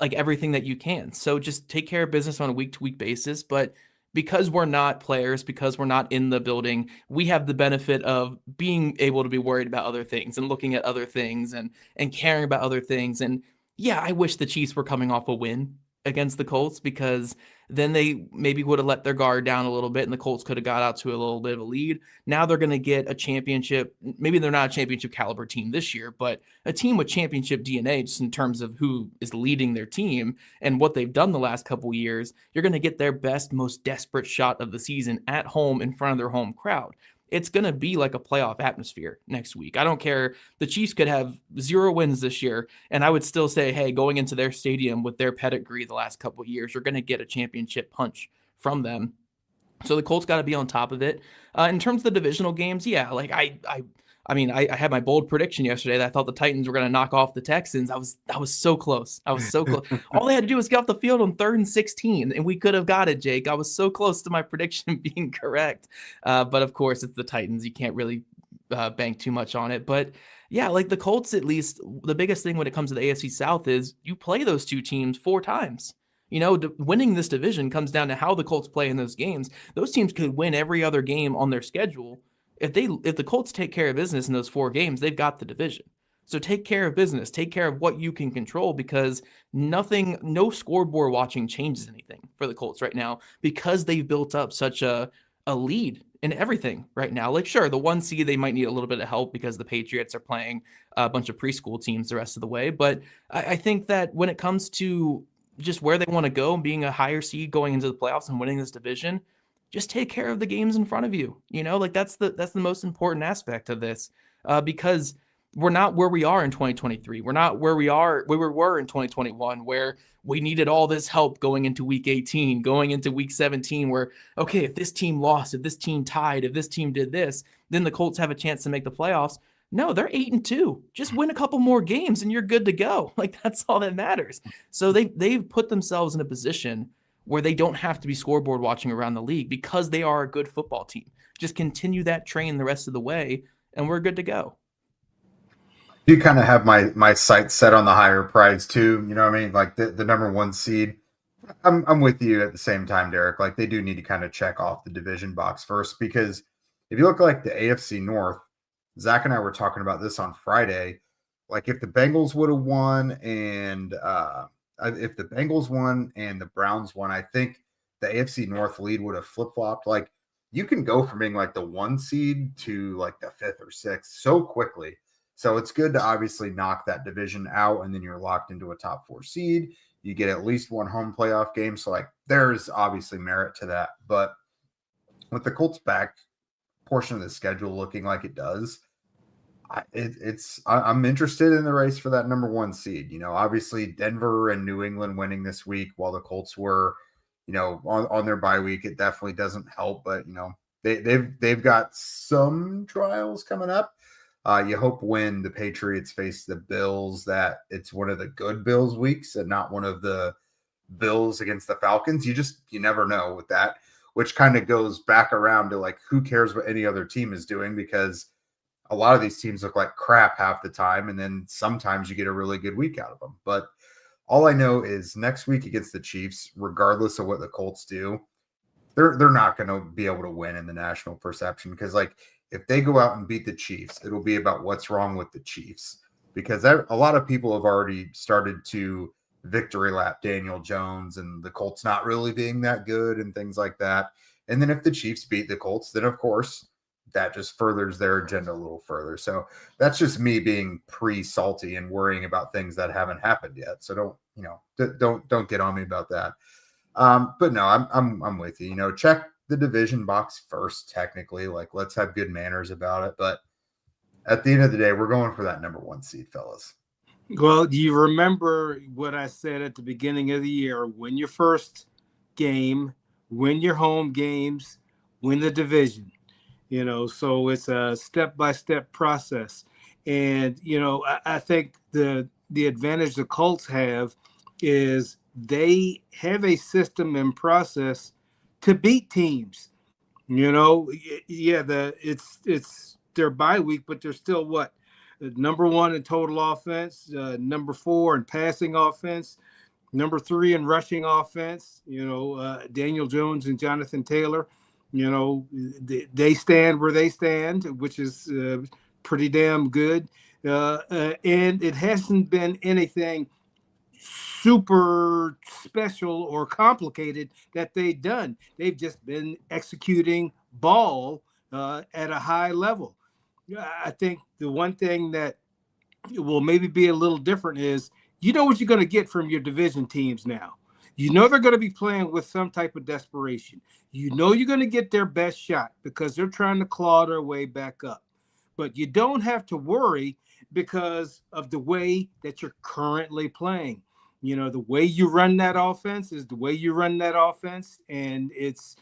everything that you can. So just take care of business on a week-to-week basis. But because we're not players, because we're not in the building, we have the benefit of being able to be worried about other things and looking at other things and caring about other things. And yeah, I wish the Chiefs were coming off a win against the Colts because then they maybe would have let their guard down a little bit and the Colts could have got out to a little bit of a lead. Now they're going to get a championship. Maybe they're not a championship caliber team this year, but a team with championship DNA just in terms of who is leading their team and what they've done the last couple of years. You're going to get their best, most desperate shot of the season at home in front of their home crowd. It's going to be like a playoff atmosphere next week. I don't care. The Chiefs could have 0 wins this year, and I would still say, hey, going into their stadium with their pedigree the last couple of years, you're going to get a championship punch from them. So the Colts got to be on top of it. In terms of the divisional games, yeah, I had my bold prediction yesterday that I thought the Titans were going to knock off the Texans. I was so close. I was so close. All they had to do was get off the field on 3rd and 16, and we could have got it, Jake. I was so close to my prediction being correct. But of course, it's the Titans. You can't really bank too much on it. But yeah, the Colts, at least, the biggest thing when it comes to the AFC South is you play those 2 teams 4 times. Winning this division comes down to how the Colts play in those games. Those teams could win every other game on their schedule. If the Colts take care of business in those 4 games, they've got the division. So take care of business, take care of what you can control because no scoreboard watching changes anything for the Colts right now because they've built up such a lead in everything right now. Sure, the 1 seed, they might need a little bit of help because the Patriots are playing a bunch of preschool teams the rest of the way. But I think that when it comes to just where they want to go and being a higher seed going into the playoffs and winning this division, just take care of the games in front of you. That's the most important aspect of this because we're not where we are in 2023. We're not where we were in 2021, where we needed all this help going into week 18, going into week 17, where, okay, if this team lost, if this team tied, if this team did this, then the Colts have a chance to make the playoffs. No, they're 8-2. Just win a couple more games and you're good to go. That's all that matters. So they've put themselves in a position where they don't have to be scoreboard watching around the league because they are a good football team. Just continue that train the rest of the way, and we're good to go. You kind of have my sights set on the higher prize too. You know what I mean? The number 1 seed. I'm with you at the same time, Derek. They do need to kind of check off the division box first because if you look at the AFC North, Zach and I were talking about this on Friday. If the Bengals would have won and if the Bengals won and the Browns won, I think the AFC North lead would have flip-flopped. you can go from being like the 1 seed to like the 5th or 6th so quickly. So it's good to obviously knock that division out, and then you're locked into a top 4 seed. You get at least one home playoff game. So like there's obviously merit to that. But with the Colts back portion of the schedule looking like it does, I'm interested in the race for that number 1 seed. Obviously Denver and New England winning this week while the Colts were, on their bye week, it definitely doesn't help. But they've got some trials coming up. You hope when the Patriots face the Bills that it's one of the good Bills weeks and not one of the Bills against the Falcons. You never know with that, which kind of goes back around to like, who cares what any other team is doing, because a lot of these teams look like crap half the time. And then sometimes you get a really good week out of them. But all I know is next week against the Chiefs, regardless of what the Colts do, they're not going to be able to win in the national perception, because like, if they go out and beat the Chiefs, it'll be about what's wrong with the Chiefs, because a lot of people have already started to victory lap Daniel Jones and the Colts not really being that good and things like that. And then if the Chiefs beat the Colts, then of course that just furthers their agenda a little further. So that's just me being pre-salty and worrying about things that haven't happened yet. So don't get on me about that. But no, I'm with you. Check the division box first, technically. Like, let's have good manners about it. But at the end of the day, we're going for that number 1 seed, fellas. Well, do you remember what I said at the beginning of the year? Win your first game, win your home games, win the division. So it's a step-by-step process. And, I think the advantage the Colts have is they have a system and process to beat teams. It's their bye week, but they're still what? Number 1 in total offense, number 4 in passing offense, number 3 in rushing offense. Daniel Jones and Jonathan Taylor, they stand where they stand, which is pretty damn good. And it hasn't been anything super special or complicated that they've done. They've just been executing ball at a high level. I think the one thing that will maybe be a little different is what you're going to get from your division teams now. They're going to be playing with some type of desperation. You're going to get their best shot because they're trying to claw their way back up. But you don't have to worry because of the way that you're currently playing. The way you run that offense is the way you run that offense, and it's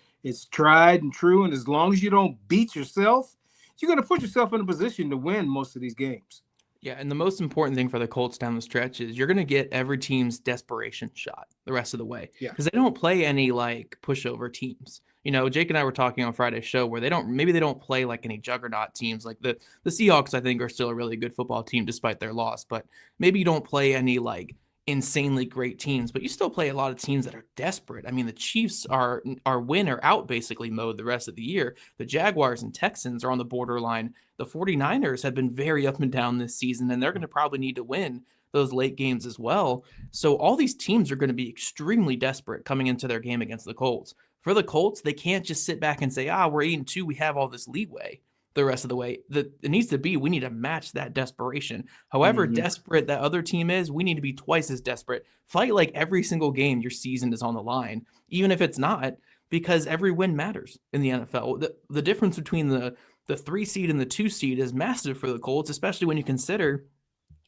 tried and true. And as long as you don't beat yourself, you're going to put yourself in a position to win most of these games. Yeah, and the most important thing for the Colts down the stretch is you're going to get every team's desperation shot the rest of the way. Yeah. Because they don't play any like pushover teams. Jake and I were talking on Friday's show where they don't play like any juggernaut teams. Like the Seahawks, I think, are still a really good football team despite their loss. But maybe you don't play any like insanely great teams, but you still play a lot of teams that are desperate. I mean, the Chiefs are win or out basically mode the rest of the year. The Jaguars and Texans are on the borderline. The 49ers have been very up and down this season, and they're going to probably need to win those late games as well. So all these teams are going to be extremely desperate coming into their game against the Colts. For the Colts, they can't just sit back and say, we're 8-2, we have all this leeway the rest of the way. It needs to be, we need to match that desperation. However desperate that other team is, we need to be twice as desperate. Fight like every single game your season is on the line, even if it's not, because every win matters in the NFL. The difference between the 3 seed and the 2 seed is massive for the Colts, especially when you consider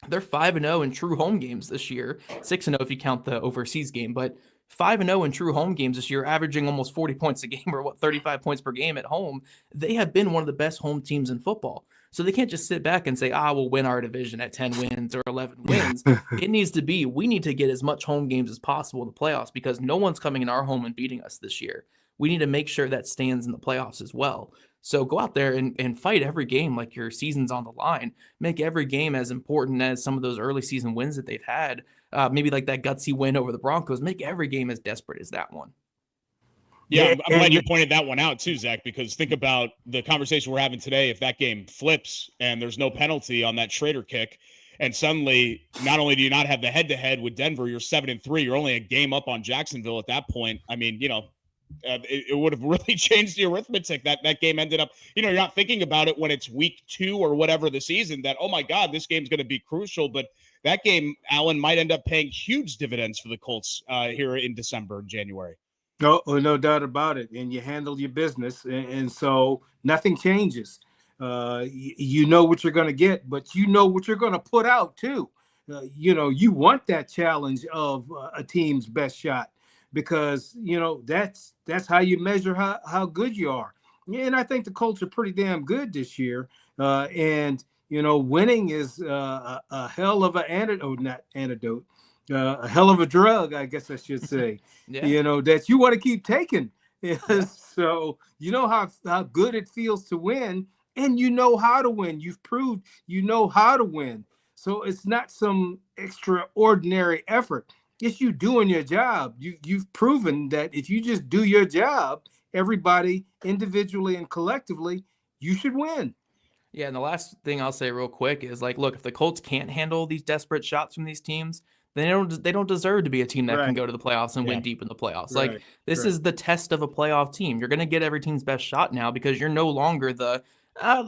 they're 5-0 in true home games this year, 6-0 if you count the overseas game, but 5-0 in true home games this year, averaging almost 40 points a game, or 35 points per game at home. They have been one of the best home teams in football. So they can't just sit back and say, we'll win our division at 10 wins or 11 wins. It needs to be, we need to get as much home games as possible in the playoffs, because no one's coming in our home and beating us this year. We need to make sure that stands in the playoffs as well. So go out there and fight every game like your season's on the line. Make every game as important as some of those early season wins that they've had. Maybe like that gutsy win over the Broncos. Make every game as desperate as that one. Yeah, I'm glad you pointed that one out too, Zach, because think about the conversation we're having today. If that game flips and there's no penalty on that Schrader kick, and suddenly not only do you not have the head-to-head with Denver, you're 7-3. You're only a game up on Jacksonville at that point. I mean, it would have really changed the arithmetic. That game ended up, you're not thinking about it when it's week 2 or whatever the season that, oh my God, this game's going to be crucial. But that game, Alan, might end up paying huge dividends for the Colts here in December and January. No doubt about it. And you handle your business. And so nothing changes. You know what you're going to get, but you know what you're going to put out too. You want that challenge of a team's best shot, because that's how you measure how good you are. And I think the Colts are pretty damn good this year. And winning is a hell of an antidote, a hell of a drug, I guess I should say. Yeah. That you want to keep taking. So how good it feels to win, and how to win. You've proved how to win. So it's not some extraordinary effort. It's you doing your job. You've proven that if you just do your job, everybody individually and collectively, you should win. Yeah, and the last thing I'll say real quick is, look, if the Colts can't handle these desperate shots from these teams, then they don't deserve to be a team that can go to the playoffs and win deep in the playoffs. Right. This is the test of a playoff team. You're going to get every team's best shot now, because you're no longer the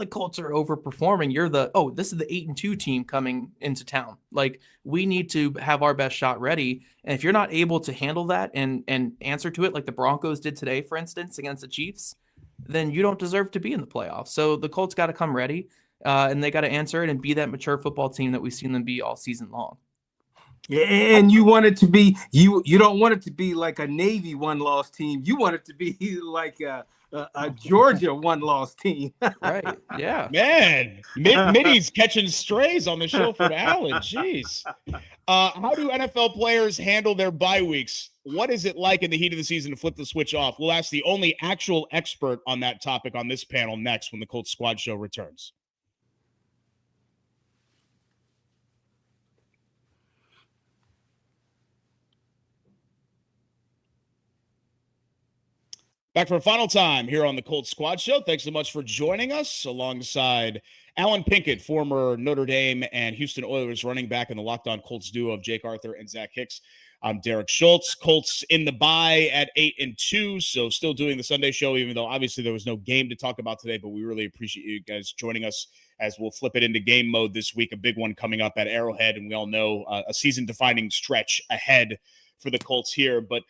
Colts are overperforming. You're this is the 8-2 team coming into town. We need to have our best shot ready. And if you're not able to handle that and answer to it, like the Broncos did today, for instance, against the Chiefs, then you don't deserve to be in the playoffs. So the Colts got to come ready, and they got to answer it and be that mature football team that we've seen them be all season long. And you want it to be you don't want it to be like a Navy one-loss team. You want it to be like a Georgia one-loss team. Right. Yeah. Man, Mitty's catching strays on the show from Alan. Jeez. How do NFL players handle their bye weeks? What is it like in the heat of the season to flip the switch off? We'll ask the only actual expert on that topic on this panel next when the Colts Squad Show returns. Back for a final time here on the Colts Squad Show. Thanks so much for joining us alongside Alan Pinkett, former Notre Dame and Houston Oilers running back in the Locked On Colts duo of Jake Arthur and Zach Hicks. I'm Derek Schultz. Colts in the bye at 8-2, so still doing the Sunday show, even though obviously there was no game to talk about today, but we really appreciate you guys joining us as we'll flip it into game mode this week, a big one coming up at Arrowhead, and we all know a season-defining stretch ahead for the Colts here. But,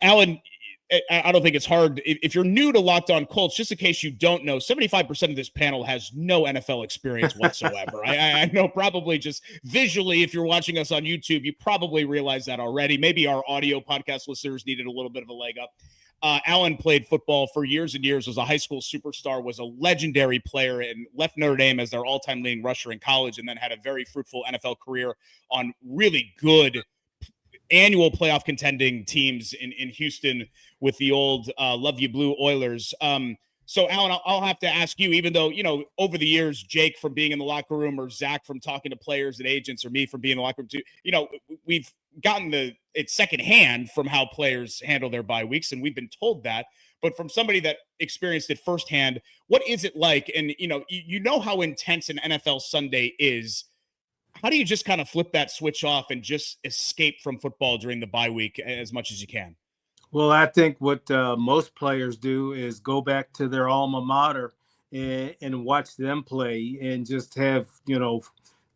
Alan, I don't think it's hard. If you're new to Locked On Colts, just in case you don't know, 75% of this panel has no NFL experience whatsoever. I know probably just visually, if you're watching us on YouTube, you probably realize that already. Maybe our audio podcast listeners needed a little bit of a leg up. Alan played football for years and years, was a high school superstar, was a legendary player, and left Notre Dame as their all-time leading rusher in college, and then had a very fruitful NFL career on really good annual playoff contending teams in Houston with the old Love You Blue Oilers. So, Alan, I'll have to ask you, even though, over the years, Jake from being in the locker room, or Zach from talking to players and agents, or me from being in the locker room too, we've gotten it secondhand from how players handle their bye weeks, and we've been told that. But from somebody that experienced it firsthand, what is it like? And, you know how intense an NFL Sunday is. How do you just kind of flip that switch off and just escape from football during the bye week as much as you can? Well, I think what most players do is go back to their alma mater and watch them play, and just have,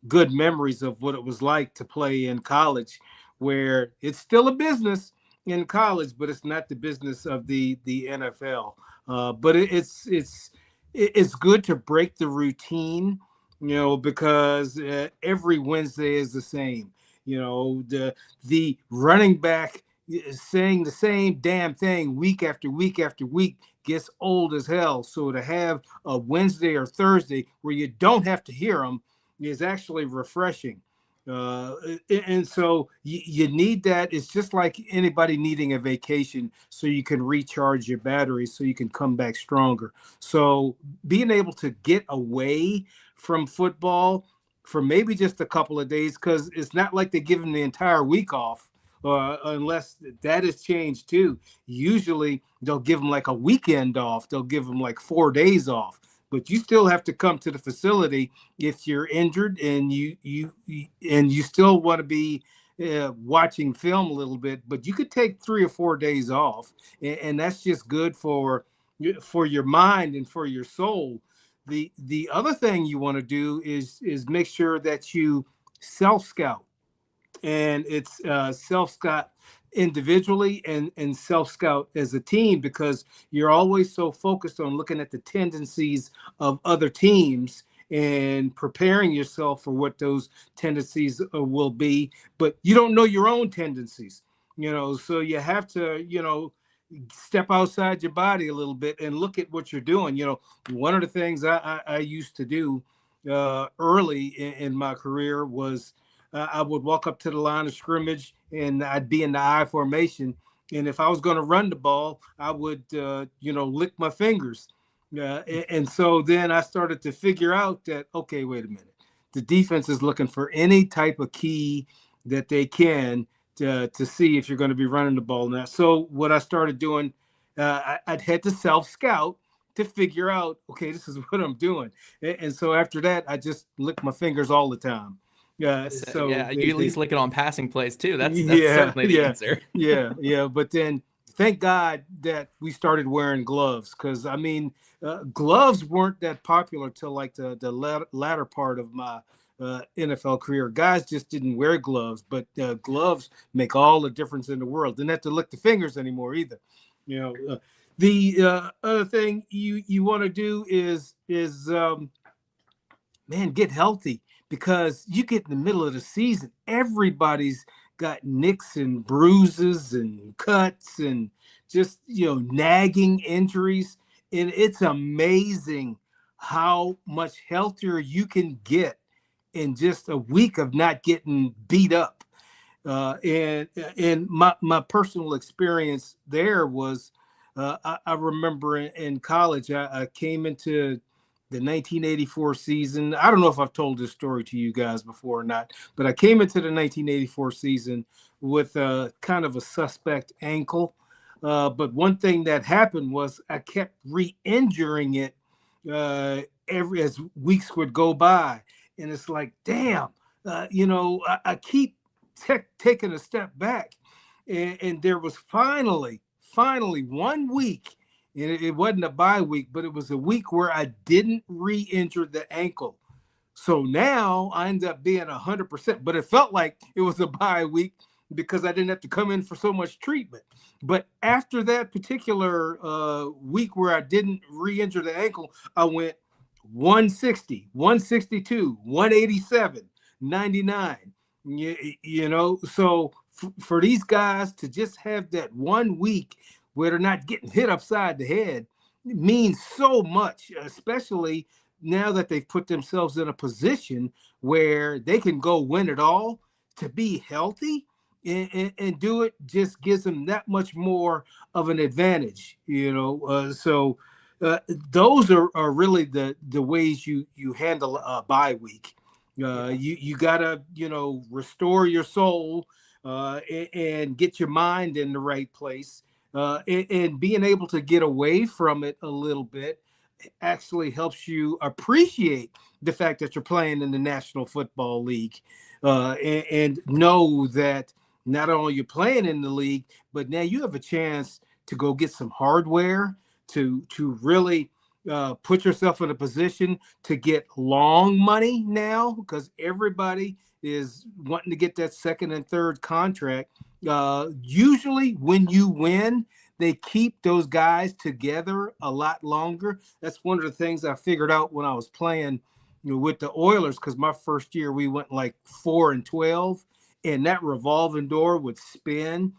good memories of what it was like to play in college, where it's still a business in college, but it's not the business of the NFL. But it's good to break the routine, because every Wednesday is the same. The running back saying the same damn thing week after week after week gets old as hell. So to have a Wednesday or Thursday where you don't have to hear them is actually refreshing. And so you need that. It's just like anybody needing a vacation, so you can recharge your batteries, so you can come back stronger. So being able to get away from football for maybe just a couple of days, because it's not like they give them the entire week off, unless that has changed too. Usually they'll give them like a weekend off. They'll give them like 4 days off. But you still have to come to the facility if you're injured, and you still want to be watching film a little bit, but you could take 3 or 4 days off, and that's just good for your mind and for your soul. The other thing you want to do is make sure that you self scout, and it's self scout individually and self scout as a team, because you're always so focused on looking at the tendencies of other teams and preparing yourself for what those tendencies will be, but you don't know your own tendencies, so you have to, step outside your body a little bit and look at what you're doing. One of the things I used to do early in my career was I would walk up to the line of scrimmage and I'd be in the I formation. And if I was going to run the ball, I would, lick my fingers. And so then I started to figure out that, okay, wait a minute. The defense is looking for any type of key that they can to see if you're going to be running the ball now. So what I started doing, I'd head to self-scout to figure out, okay, this is what I'm doing. And so after that, I just lick my fingers all the time. So yeah, you at least lick it on passing plays too. That's certainly the answer. Yeah. But then thank God that we started wearing gloves, because gloves weren't that popular till like the latter part of my NFL career. Guys just didn't wear gloves, but gloves make all the difference in the world. Didn't have to lick the fingers anymore either. The other thing you want to do is get healthy, because you get in the middle of the season, everybody's got nicks and bruises and cuts and just, nagging injuries. And it's amazing how much healthier you can get in just a week of not getting beat up. And my personal experience there was, I remember in college, I came into the 1984 season. I don't know if I've told this story to you guys before or not, but I came into the 1984 season with kind of a suspect ankle. But one thing that happened was I kept re-injuring it as weeks would go by. And it's like, damn, I keep taking a step back. And there was finally 1 week, and it wasn't a bye week, but it was a week where I didn't re-injure the ankle. So now I ended up being 100%, but it felt like it was a bye week because I didn't have to come in for so much treatment. But after that particular week where I didn't re-injure the ankle, I went 160, 162, 187, 99. So for these guys to just have that 1 week where they're not getting hit upside the head means so much, especially now that they've put themselves in a position where they can go win it all. To be healthy and do it just gives them that much more of an advantage, so those are really the ways you handle a bye week. You gotta, restore your soul and get your mind in the right place. And being able to get away from it a little bit actually helps you appreciate the fact that you're playing in the National Football League, and know that not only you're playing in the league, but now you have a chance to go get some hardware to really put yourself in a position to get long money now, because everybody is wanting to get that second and third contract. Usually when you win, they keep those guys together a lot longer. That's one of the things I figured out when I was playing with the Oilers, because my first year we went like 4-12, and that revolving door would spin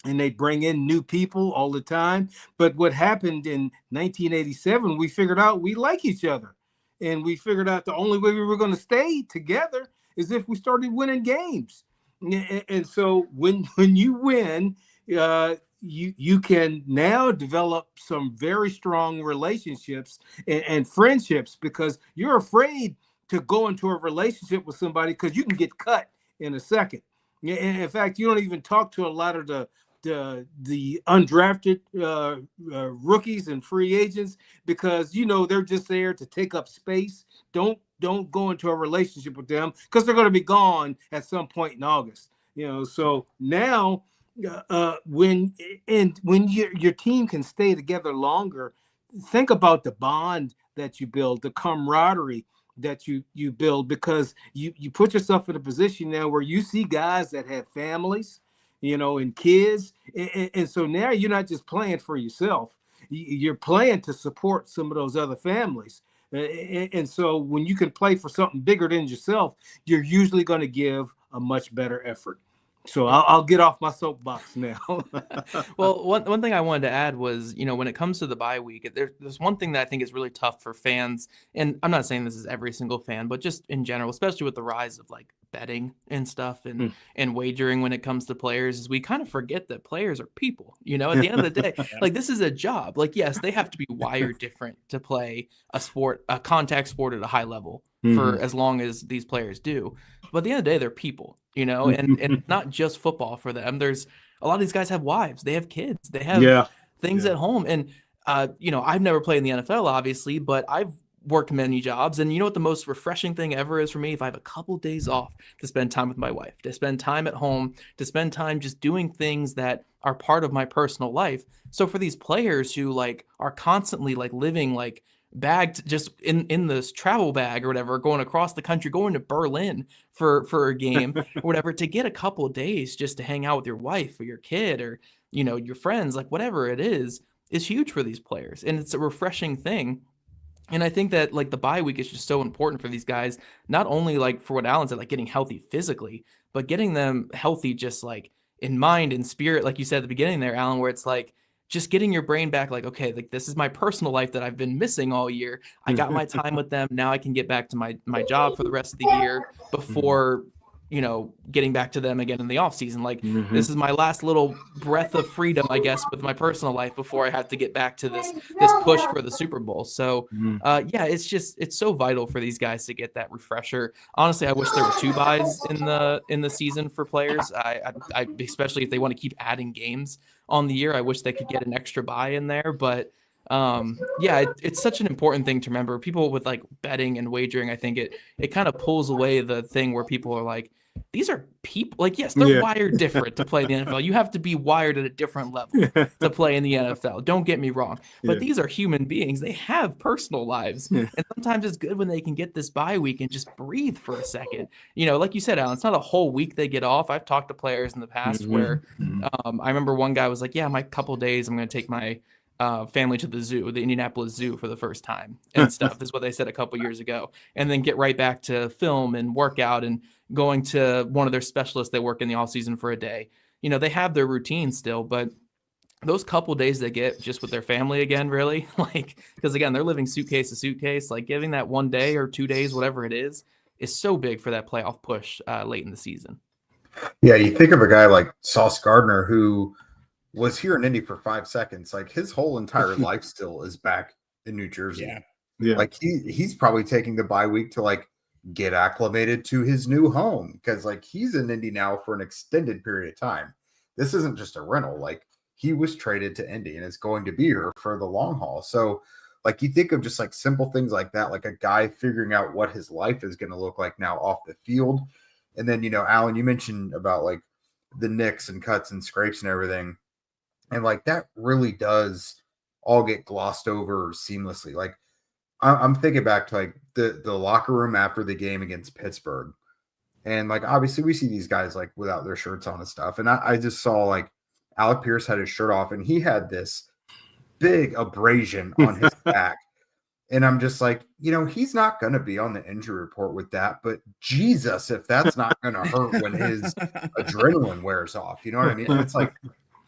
and they'd bring in new people all the time. But what happened in 1987, we figured out we like each other, and we figured out the only way we were going to stay together is if we started winning games. And so when you win, you can now develop some very strong relationships and friendships, because you're afraid to go into a relationship with somebody because you can get cut in a second. And in fact, you don't even talk to a lot of the undrafted rookies and free agents, because they're just there to take up space. Don't go into a relationship with them because they're going to be gone at some point in August. So now when your team can stay together longer, think about the bond that you build, the camaraderie that you build, because you put yourself in a position now where you see guys that have families, and kids. And so now you're not just playing for yourself. You're playing to support some of those other families. And so when you can play for something bigger than yourself, you're usually going to give a much better effort. So I'll get off my soapbox now. Well, one thing I wanted to add was, when it comes to the bye week, there's one thing that I think is really tough for fans. And I'm not saying this is every single fan, but just in general, especially with the rise of like betting and stuff and wagering when it comes to players, is we kind of forget that players are people. At the end of the day, like this is a job. Like, yes, they have to be wired different to play a contact sport at a high level for as long as these players do. But at the end of the day, they're people. And not just football for them. There's a lot of these guys have wives, they have kids, they have things at home. And, I've never played in the NFL, obviously, but I've worked many jobs. And you know what the most refreshing thing ever is for me? If I have a couple days off to spend time with my wife, to spend time at home, to spend time just doing things that are part of my personal life. So for these players who like are constantly like living like bagged just in this travel bag or whatever, going across the country, going to Berlin for a game or whatever, to get a couple of days just to hang out with your wife or your kid or your friends, like whatever it is huge for these players, and it's a refreshing thing. And I think that like the bye week is just so important for these guys, not only like for what Alan said, like getting healthy physically, but getting them healthy just like in mind and spirit, like you said at the beginning there, Alan, where it's like just getting your brain back, like, okay, like this is my personal life that I've been missing all year. I got my time with them. Now I can get back to my job for the rest of the year before, getting back to them again in the off season. Like this is my last little breath of freedom, I guess, with my personal life before I have to get back to this push for the Super Bowl. So it's so vital for these guys to get that refresher. Honestly, I wish there were 2 byes in the season for players. I especially if they want to keep adding games on the year, I wish they could get an extra bye in there. But it's such an important thing to remember. People with like betting and wagering, I think it kind of pulls away the thing where people are like, these are people, like, yes, they're wired different to play in the NFL. You have to be wired at a different level to play in the NFL. Don't get me wrong. But these are human beings. They have personal lives. And sometimes it's good when they can get this bye week and just breathe for a second. Like you said, Alan, it's not a whole week they get off. I've talked to players in the past where I remember one guy was like, my couple days, I'm going to take my family to the zoo, the Indianapolis Zoo, for the first time and stuff. Is what they said a couple years ago, and then get right back to film and workout and going to one of their specialists they work in the off season for a day. They have their routine still, but those couple days they get just with their family again, really, like, because again, they're living suitcase to suitcase, like giving that 1 day or 2 days, whatever it is so big for that playoff push late in the season. Yeah. You think of a guy like Sauce Gardner, who was here in Indy for 5 seconds. Like his whole entire life still is back in New Jersey. Yeah. Like he's probably taking the bye week to like get acclimated to his new home, because like he's in Indy now for an extended period of time. This isn't just a rental. Like he was traded to Indy and is going to be here for the long haul. So like you think of just like simple things like that, like a guy figuring out what his life is going to look like now off the field. And then, Alan, you mentioned about like the nicks and cuts and scrapes and everything. And like that really does all get glossed over seamlessly. Like I'm thinking back to like the locker room after the game against Pittsburgh. And like obviously we see these guys like without their shirts on and stuff. And I just saw like Alec Pierce had his shirt off and he had this big abrasion on his back. And I'm just like, he's not going to be on the injury report with that. But Jesus, if that's not going to hurt when his adrenaline wears off, you know what I mean? And it's like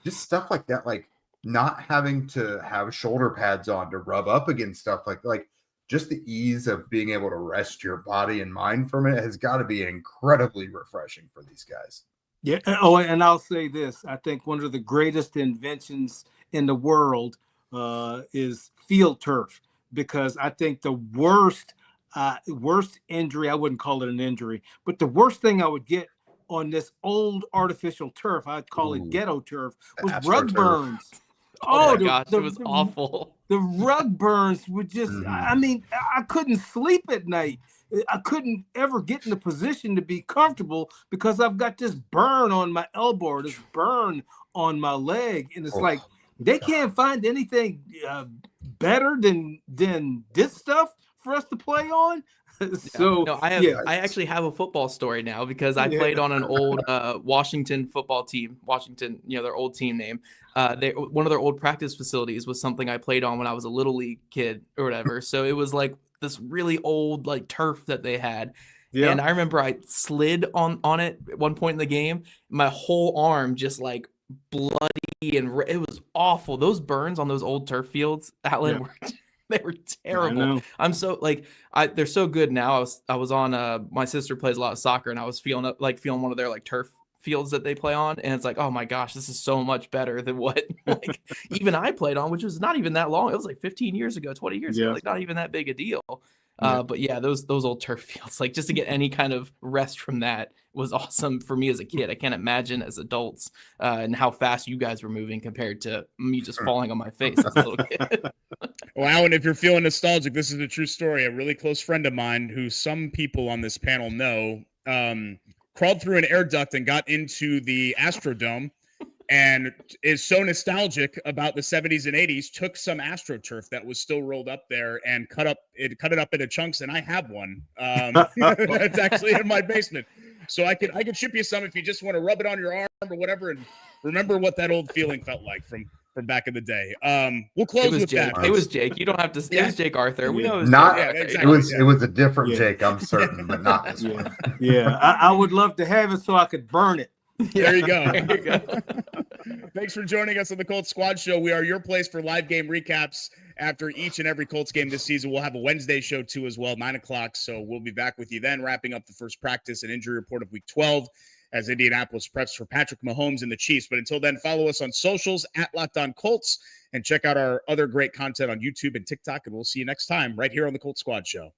just stuff like that, like not having to have shoulder pads on to rub up against stuff like just the ease of being able to rest your body and mind from it has got to be incredibly refreshing for these guys. Yeah. Oh, and I'll say this. I think one of the greatest inventions in the world is field turf, because I think the worst injury, I wouldn't call it an injury, but the worst thing I would get on this old artificial turf, I'd call it ghetto turf, was rug burns. Oh my gosh, it was awful. The rug burns would just, I mean, I couldn't sleep at night I couldn't ever get in the position to be comfortable because I've got this burn on my elbow, or this burn on my leg. And it's like, they can't find anything better than this stuff for us to play on. So no, I actually have a football story now because I played on an old Washington football team. Washington, their old team name. One of their old practice facilities was something I played on when I was a little league kid or whatever. So it was like this really old like turf that they had. Yeah. And I remember I slid on it at one point in the game. My whole arm just like bloody and it was awful. Those burns on those old turf fields, Alan, they were terrible. I'm so like they're so good now. I was on my sister plays a lot of soccer, and I was feeling one of their like turf fields that they play on, and it's like, oh my gosh, this is so much better than what like even I played on, which was not even that long. It was like 15 years ago, 20 years ago, like not even that big a deal. But yeah, those old turf fields, like just to get any kind of rest from that was awesome for me as a kid. I can't imagine as adults and how fast you guys were moving compared to me just falling on my face as a little kid. Well, Alan, if you're feeling nostalgic, this is a true story. A really close friend of mine who some people on this panel know crawled through an air duct and got into the Astrodome and is so nostalgic about the 70s and 80s, took some AstroTurf that was still rolled up there and cut it up into chunks, and I have one. It's actually in my basement. So I could ship you some if you just want to rub it on your arm or whatever and remember what that old feeling felt like from back in the day. We'll close with Jake. that. It was Jake. You don't have to. It was Jake Arthur. We know it was not. Jake. Exactly. It was a different Jake. I'm certain, but not this one. Yeah, I would love to have it so I could burn it. There you go. There you go. Thanks for joining us on the Colts Squad Show. We are your place for live game recaps after each and every Colts game this season. We'll have a Wednesday show too as well, 9:00. So we'll be back with you then, wrapping up the first practice and injury report of Week 12 as Indianapolis preps for Patrick Mahomes and the Chiefs. But until then, follow us on socials at Locked On Colts and check out our other great content on YouTube and TikTok. And we'll see you next time right here on the Colts Squad Show.